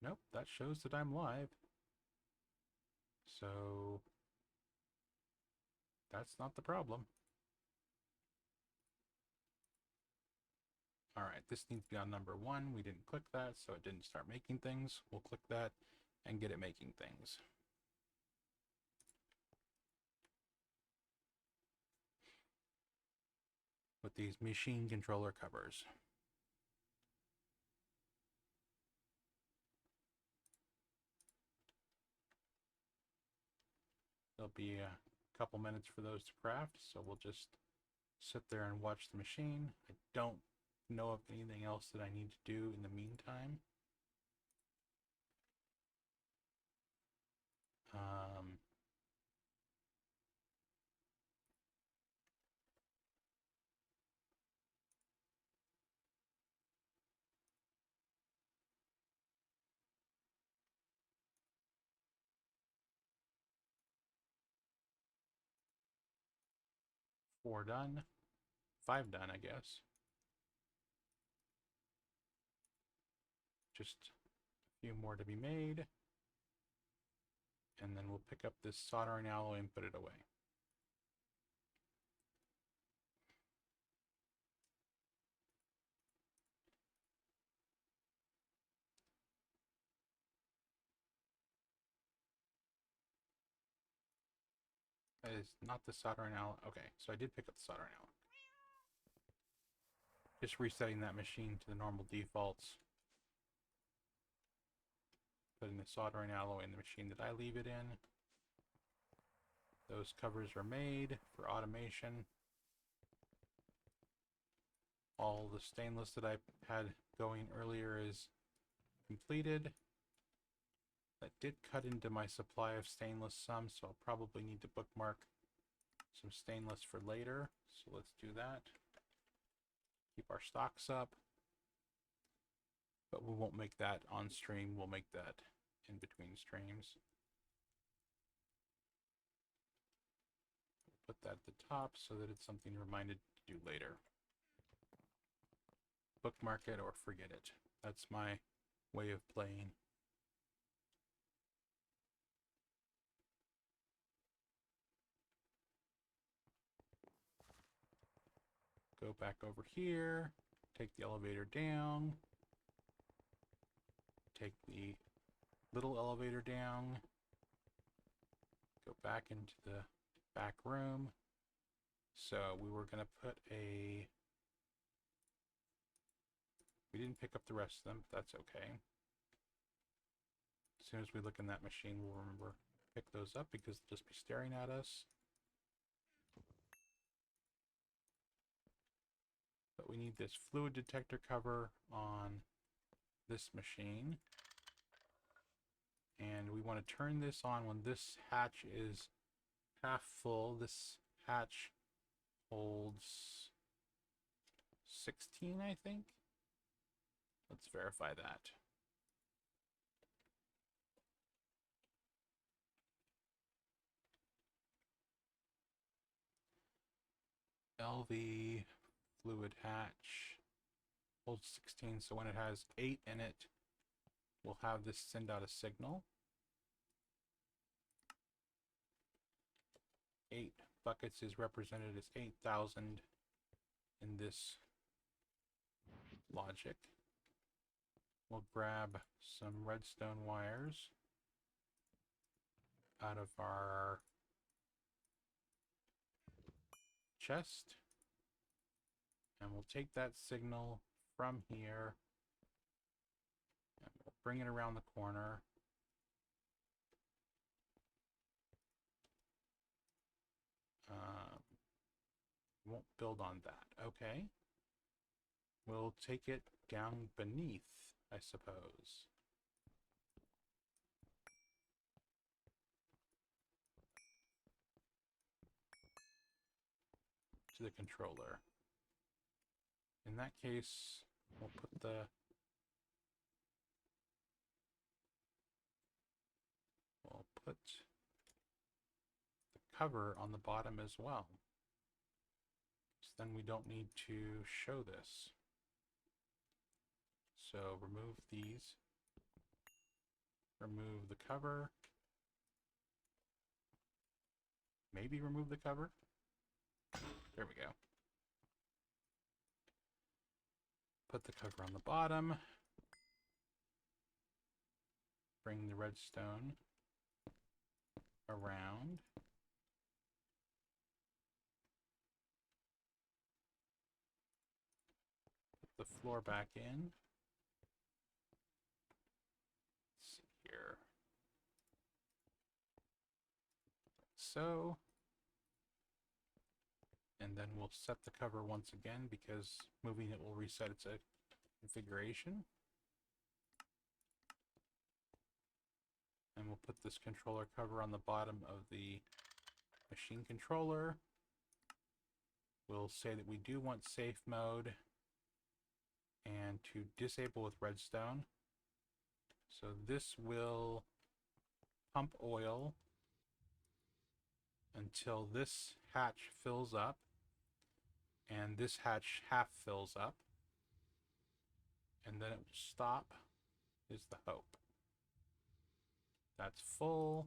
Nope, that shows that I'm live. So that's not the problem. All right, this needs to be on number 1. We didn't click that, so it didn't start making things. We'll click that and get it making things. With these machine controller covers. There'll be a couple minutes for those to craft, so we'll just sit there and watch the machine. I don't know of anything else that I need to do in the meantime. 4 done. 5 done, I guess. Just a few more to be made. And then we'll pick up this soldering alloy and put it away. That is not the soldering alloy. Okay, so I did pick up the soldering alloy. Just resetting that machine to the normal defaults. Putting the soldering alloy in the machine that I leave it in. Those covers are made for automation. All the stainless that I had going earlier is completed. That did cut into my supply of stainless some, so I'll probably need to bookmark some stainless for later. So let's do that. Keep our stocks up. But we won't make that on stream. We'll make that in between streams. Put that at the top so that it's something reminded to do later. Bookmark it or forget it. That's my way of playing. Go back over here, take the elevator down, take the little elevator down, go back into the back room, So we were going to put a... We didn't pick up the rest of them. That's okay. As soon as we look in that machine, we'll remember to pick those up because they'll just be staring at us. But we need this fluid detector cover on this machine. And we want to turn this on when this hatch is half full. This hatch holds 16, I think. Let's verify that. LV fluid hatch holds 16, so when it has 8 in it, we'll have this send out a signal. 8 buckets is represented as 8,000 in this logic. We'll grab some redstone wires out of our chest, and we'll take that signal from here and we'll bring it around the corner. Won't build on that. Okay. We'll take it down beneath, I suppose. To the controller. In that case, we'll put the cover on the bottom as well. So then we don't need to show this. So remove these. Remove the cover. Maybe remove the cover. There we go. Put the cover on the bottom. Bring the redstone around. Put the floor back in. Let's see here. So. And then we'll set the cover once again because moving it will reset its configuration. And we'll put this controller cover on the bottom of the machine controller. We'll say that we do want safe mode and to disable with redstone. So this will pump oil until this hatch fills up and this hatch half fills up, and then it will stop, is the hope. That's full.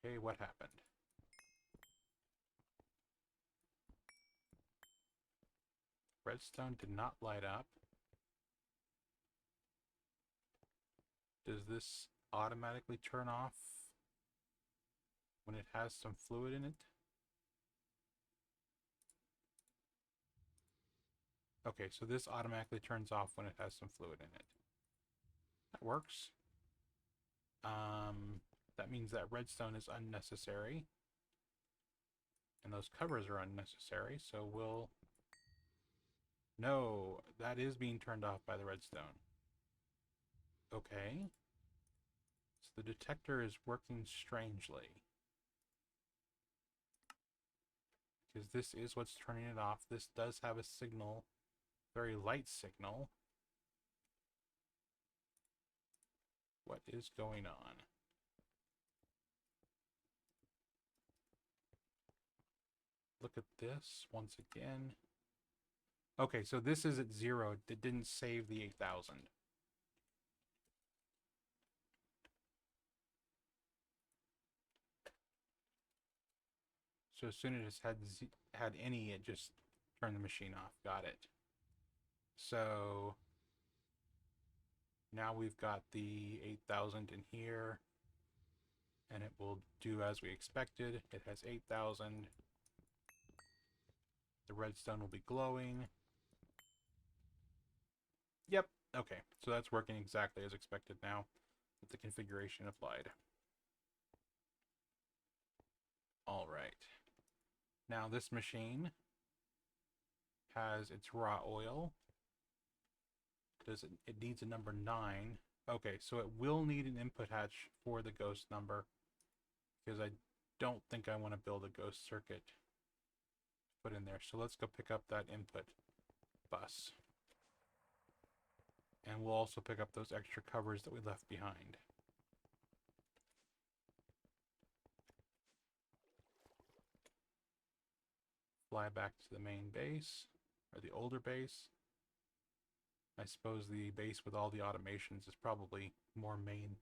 Okay, what happened? Redstone did not light up. Does this automatically turn off when it has some fluid in it? Okay, so this automatically turns off when it has some fluid in it. That works. That means that redstone is unnecessary. And those covers are unnecessary, so we'll... No, that is being turned off by the redstone. Okay. So the detector is working strangely. Because this is what's turning it off. This does have a signal, very light signal. What is going on? Look at this once again. Okay, so this is at 0. It didn't save the 8,000. So as soon as it had any, it just turned the machine off. Got it. So Now we've got the 8,000 in here, and it will do as we expected. It has 8,000. The redstone will be glowing. Yep, okay, so that's working exactly as expected now with the configuration applied. All right. Now this machine has its raw oil. It needs a number 9. Okay, so it will need an input hatch for the ghost number, because I don't think I want to build a ghost circuit put in there. So let's go pick up that input bus. And we'll also pick up those extra covers that we left behind. Fly back to the main base, or the older base. I suppose the base with all the automations is probably more main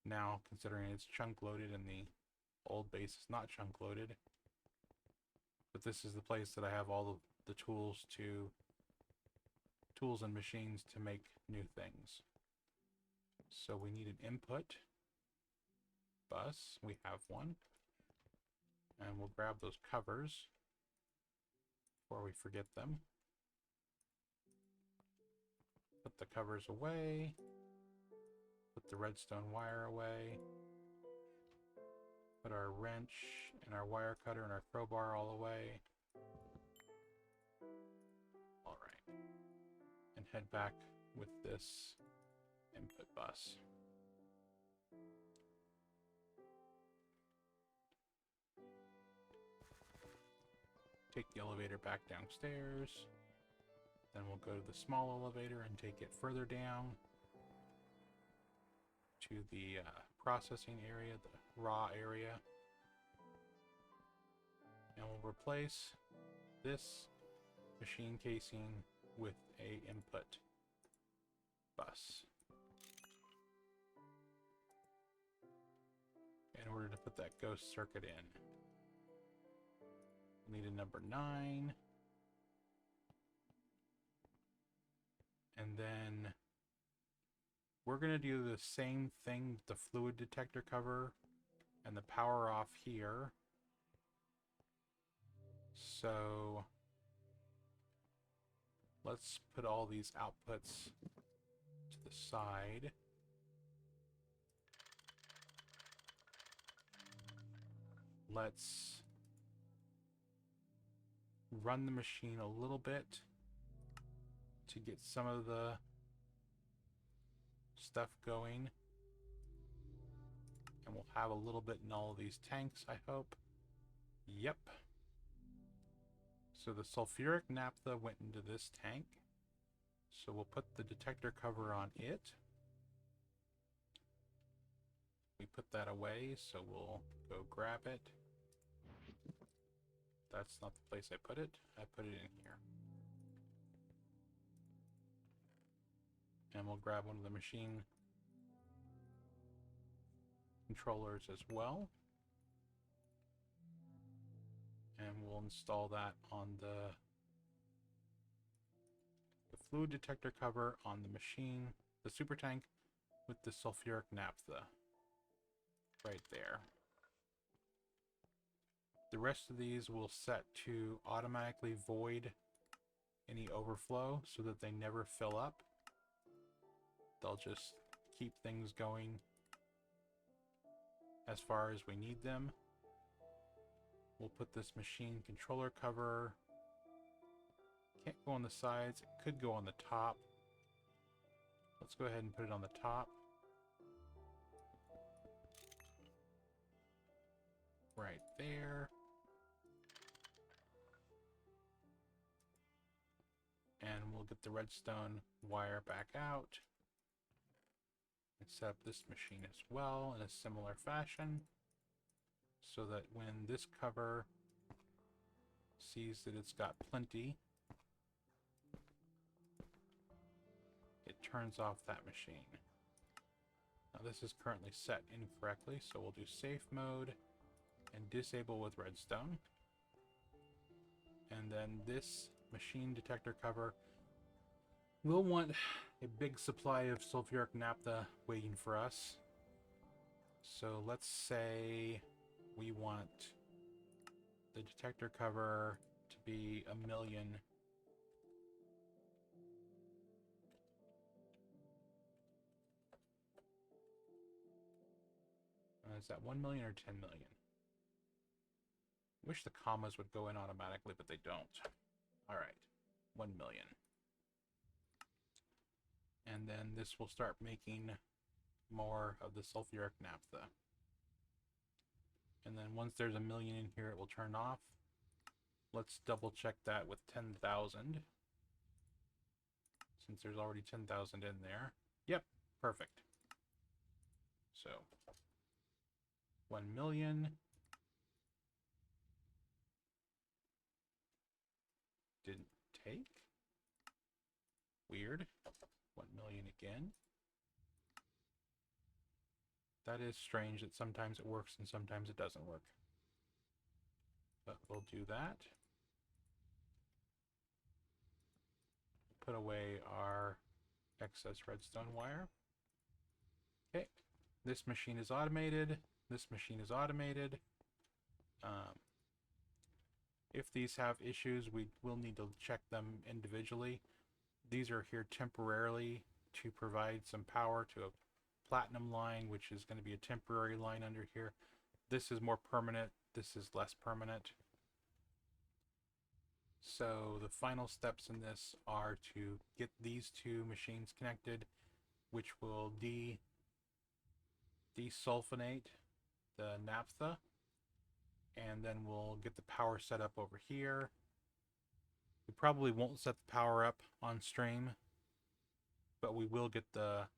now, considering it's chunk loaded and the old base is not chunk loaded. But this is the place that I have all the tools and machines to make new things. So we need an input bus. We have one. And we'll grab those covers before we forget them. Put the covers away. Put the redstone wire away. Put our wrench and our wire cutter and our crowbar all away. Alright. And head back with this input bus. Take the elevator back downstairs. Then we'll go to the small elevator and take it further down to the processing area, the raw area. And we'll replace this machine casing with a input bus in order to put that ghost circuit in. We'll need a number 9. And then we're going to do the same thing with the fluid detector cover and the power off here. So let's put all these outputs to the side. Let's run the machine a little bit to get some of the stuff going. And we'll have a little bit in all of these tanks, I hope. Yep. So the sulfuric naphtha went into this tank. So we'll put the detector cover on it. We put that away, so we'll go grab it. That's not the place I put it. I put it in here. And we'll grab one of the machine controllers as well. And we'll install that on the fluid detector cover on the machine, the super tank with the sulfuric naphtha right there. The rest of these will set to automatically void any overflow so that they never fill up. They'll just keep things going as far as we need them. We'll put this machine controller cover. Can't go on the sides. It could go on the top. Let's go ahead and put it on the top. Right there. And we'll get the redstone wire back out. And set up this machine as well in a similar fashion, so that when this cover sees that it's got plenty, it turns off that machine. Now this is currently set incorrectly, so we'll do safe mode and disable with redstone. And then this machine detector cover We'll want a big supply of sulfuric naphtha waiting for us. So let's say we want the detector cover to be 1,000,000. Is that 1,000,000 or 10,000,000? Wish the commas would go in automatically, but they don't. All right, 1,000,000. And then this will start making more of the sulfuric naphtha. And then once there's 1,000,000 in here, it will turn off. Let's double check that with 10,000. Since there's already 10,000 in there. Yep, perfect. So 1,000,000. Didn't take. Weird. 1,000,000 again. That is strange that sometimes it works and sometimes it doesn't work. But we'll do that. Put away our excess redstone wire. Okay, this machine is automated. This machine is automated. If these have issues, we will need to check them individually. These are here temporarily to provide some power to a platinum line, which is going to be a temporary line under here. This is more permanent. This is less permanent. So the final steps in this are to get these two machines connected, which will desulfonate the naphtha, and then we'll get the power set up over here. We probably won't set the power up on stream, but we will get the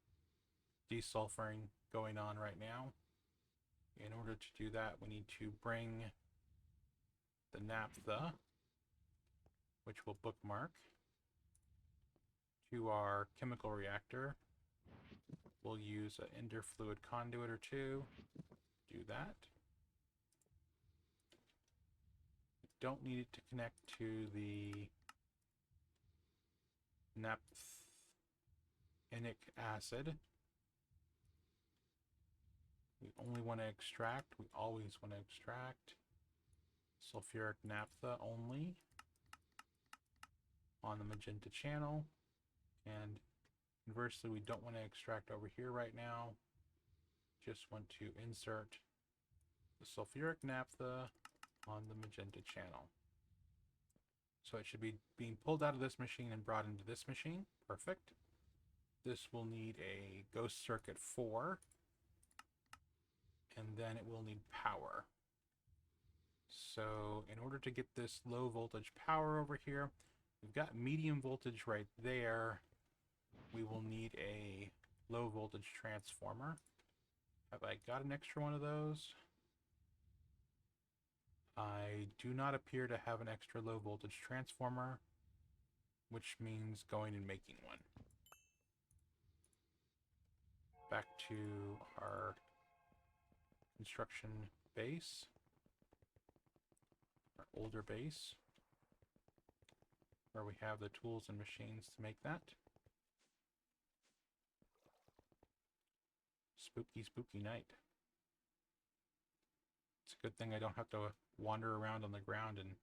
desulfuring going on right now. In order to do that, we need to bring the naphtha, which we'll bookmark, to our chemical reactor. We'll use an interfluid conduit or two. Do that. We don't need it to connect to the naphthenic acid. We only want to extract. We always want to extract sulfuric naphtha only on the magenta channel. And conversely, we don't want to extract over here right now. Just want to insert the sulfuric naphtha on the magenta channel. So it should be being pulled out of this machine and brought into this machine. Perfect. This will need a ghost circuit 4. And then it will need power. So in order to get this low voltage power over here, we've got medium voltage right there. We will need a low voltage transformer. Have I got an extra one of those? I do not appear to have an extra low voltage transformer, which means going and making one. Back to our construction base, our older base, where we have the tools and machines to make that. Spooky, spooky night. It's a good thing I don't have to wander around on the ground and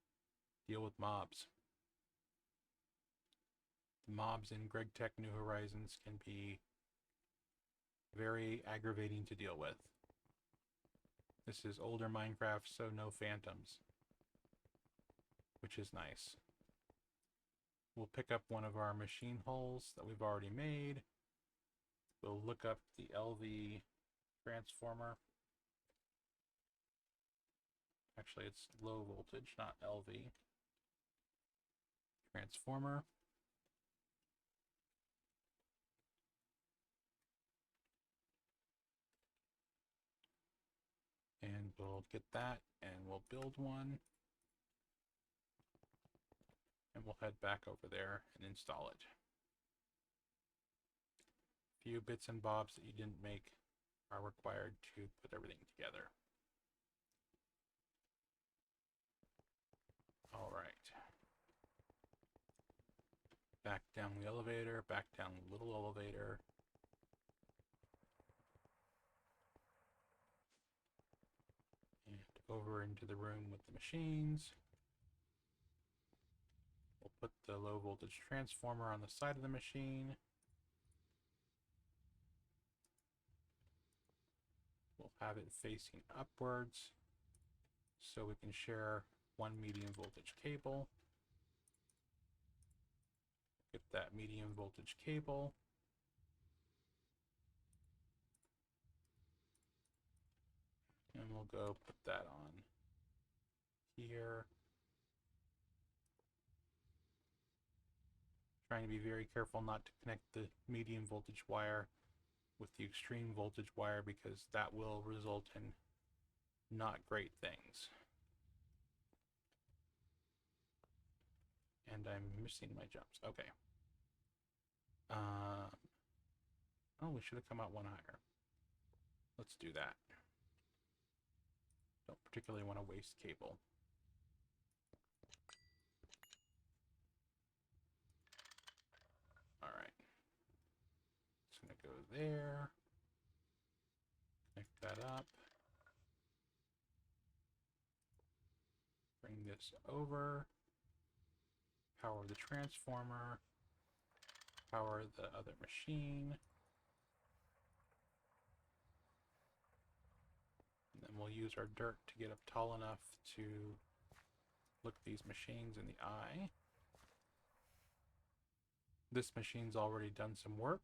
deal with mobs. The mobs in Gregtech New Horizons can be very aggravating to deal with. This is older Minecraft, so no phantoms, which is nice. We'll pick up one of our machine hulls that we've already made. We'll look up the LV transformer. Actually, it's low voltage, not LV. Transformer. And we'll get that, and we'll build one. And we'll head back over there and install it. A few bits and bobs that you didn't make are required to put everything together. All right. Back down the elevator, back down the little elevator. And over into the room with the machines. We'll put the low voltage transformer on the side of the machine. We'll have it facing upwards so we can share one medium voltage cable. Get that medium voltage cable. And we'll go put that on here. Trying to be very careful not to connect the medium voltage wire with the extreme voltage wire because that will result in not great things. And I'm missing my jumps. Okay. Oh, we should have come out one higher. Let's do that. Don't particularly want to waste cable. All right. Just gonna go there. Connect that up. Bring this over. Power the transformer. Power the other machine. And then we'll use our dirt to get up tall enough to look these machines in the eye. This machine's already done some work,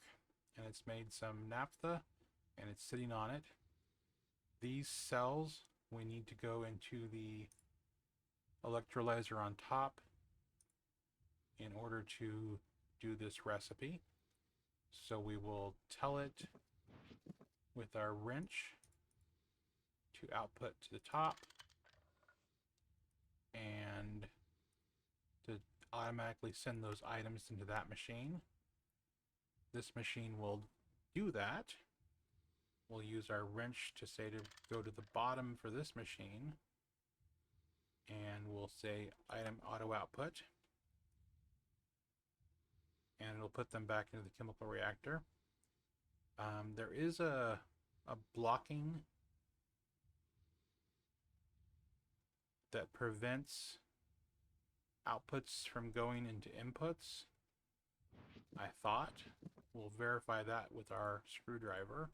and it's made some naphtha, and it's sitting on it. These cells, we need to go into the electrolyzer on top in order to do this recipe. So we will tell it with our wrench to output to the top and to automatically send those items into that machine. This machine will do that. We'll use our wrench to say to go to the bottom for this machine, and we'll say item auto output, and it'll put them back into the chemical reactor. There is a blocking that prevents outputs from going into inputs, I thought. We'll verify that with our screwdriver.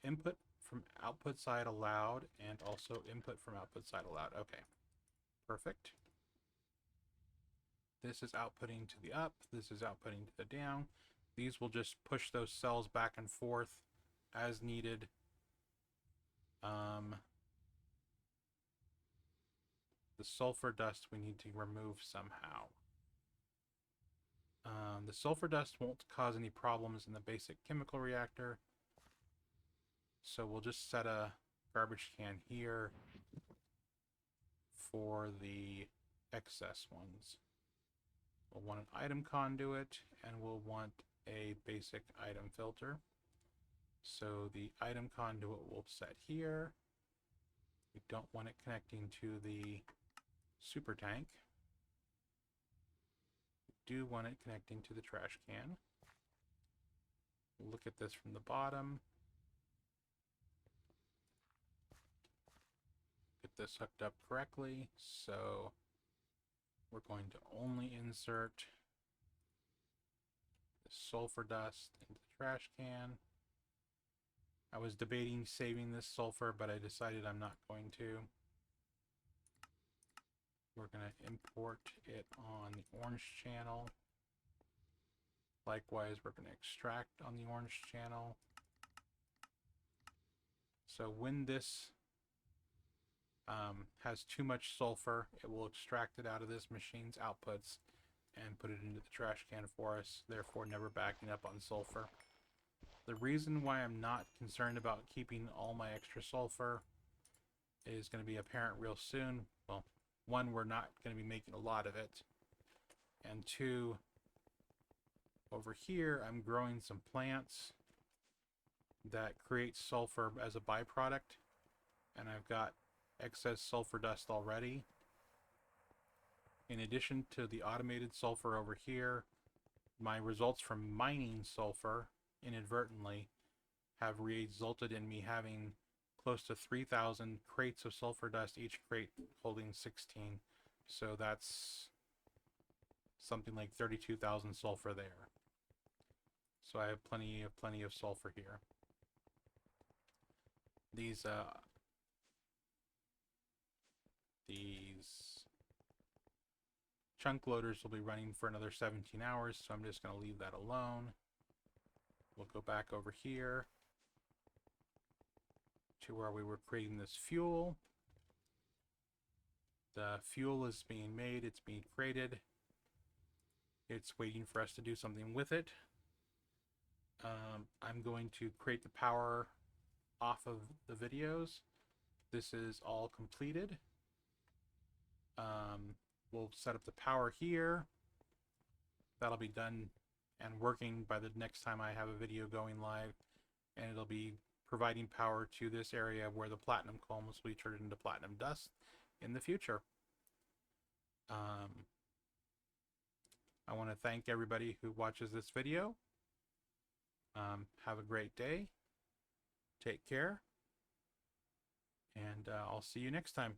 Input from output side allowed, and also input from output side allowed. Okay, perfect. This is outputting to the up, this is outputting to the down. These will just push those cells back and forth as needed. The sulfur dust we need to remove somehow. The sulfur dust won't cause any problems in the basic chemical reactor. So we'll just set a garbage can here for the excess ones. We'll want an item conduit, and we'll want a basic item filter. So the item conduit we'll set here. We don't want it connecting to the super tank. We do want it connecting to the trash can. Look at this from the bottom. Get this hooked up correctly. So we're going to only insert the sulfur dust into the trash can. I was debating saving this sulfur, but I decided I'm not going to. We're going to import it on the orange channel. Likewise, we're going to extract on the orange channel. So when this has too much sulfur, it will extract it out of this machine's outputs and put it into the trash can for us, therefore never backing up on sulfur. The reason why I'm not concerned about keeping all my extra sulfur is going to be apparent real soon. Well, one, we're not going to be making a lot of it, and two, over here I'm growing some plants that create sulfur as a byproduct, and I've got excess sulfur dust already. In addition to the automated sulfur over here, my results from mining sulfur inadvertently have resulted in me having close to 3,000 crates of sulfur dust, each crate holding 16. So that's something like 32,000 sulfur there. So I have plenty of sulfur here. These chunk loaders will be running for another 17 hours, so I'm just going to leave that alone. We'll go back over here to where we were creating this fuel. The fuel is being made, it's being created. It's waiting for us to do something with it. I'm going to create the power off of the videos. This is all completed. We'll set up the power here. That'll be done and working by the next time I have a video going live, and it'll be providing power to this area where the platinum columns will be turned into platinum dust in the future. I want to thank everybody who watches this video. Have a great day. Take care. And I'll see you next time.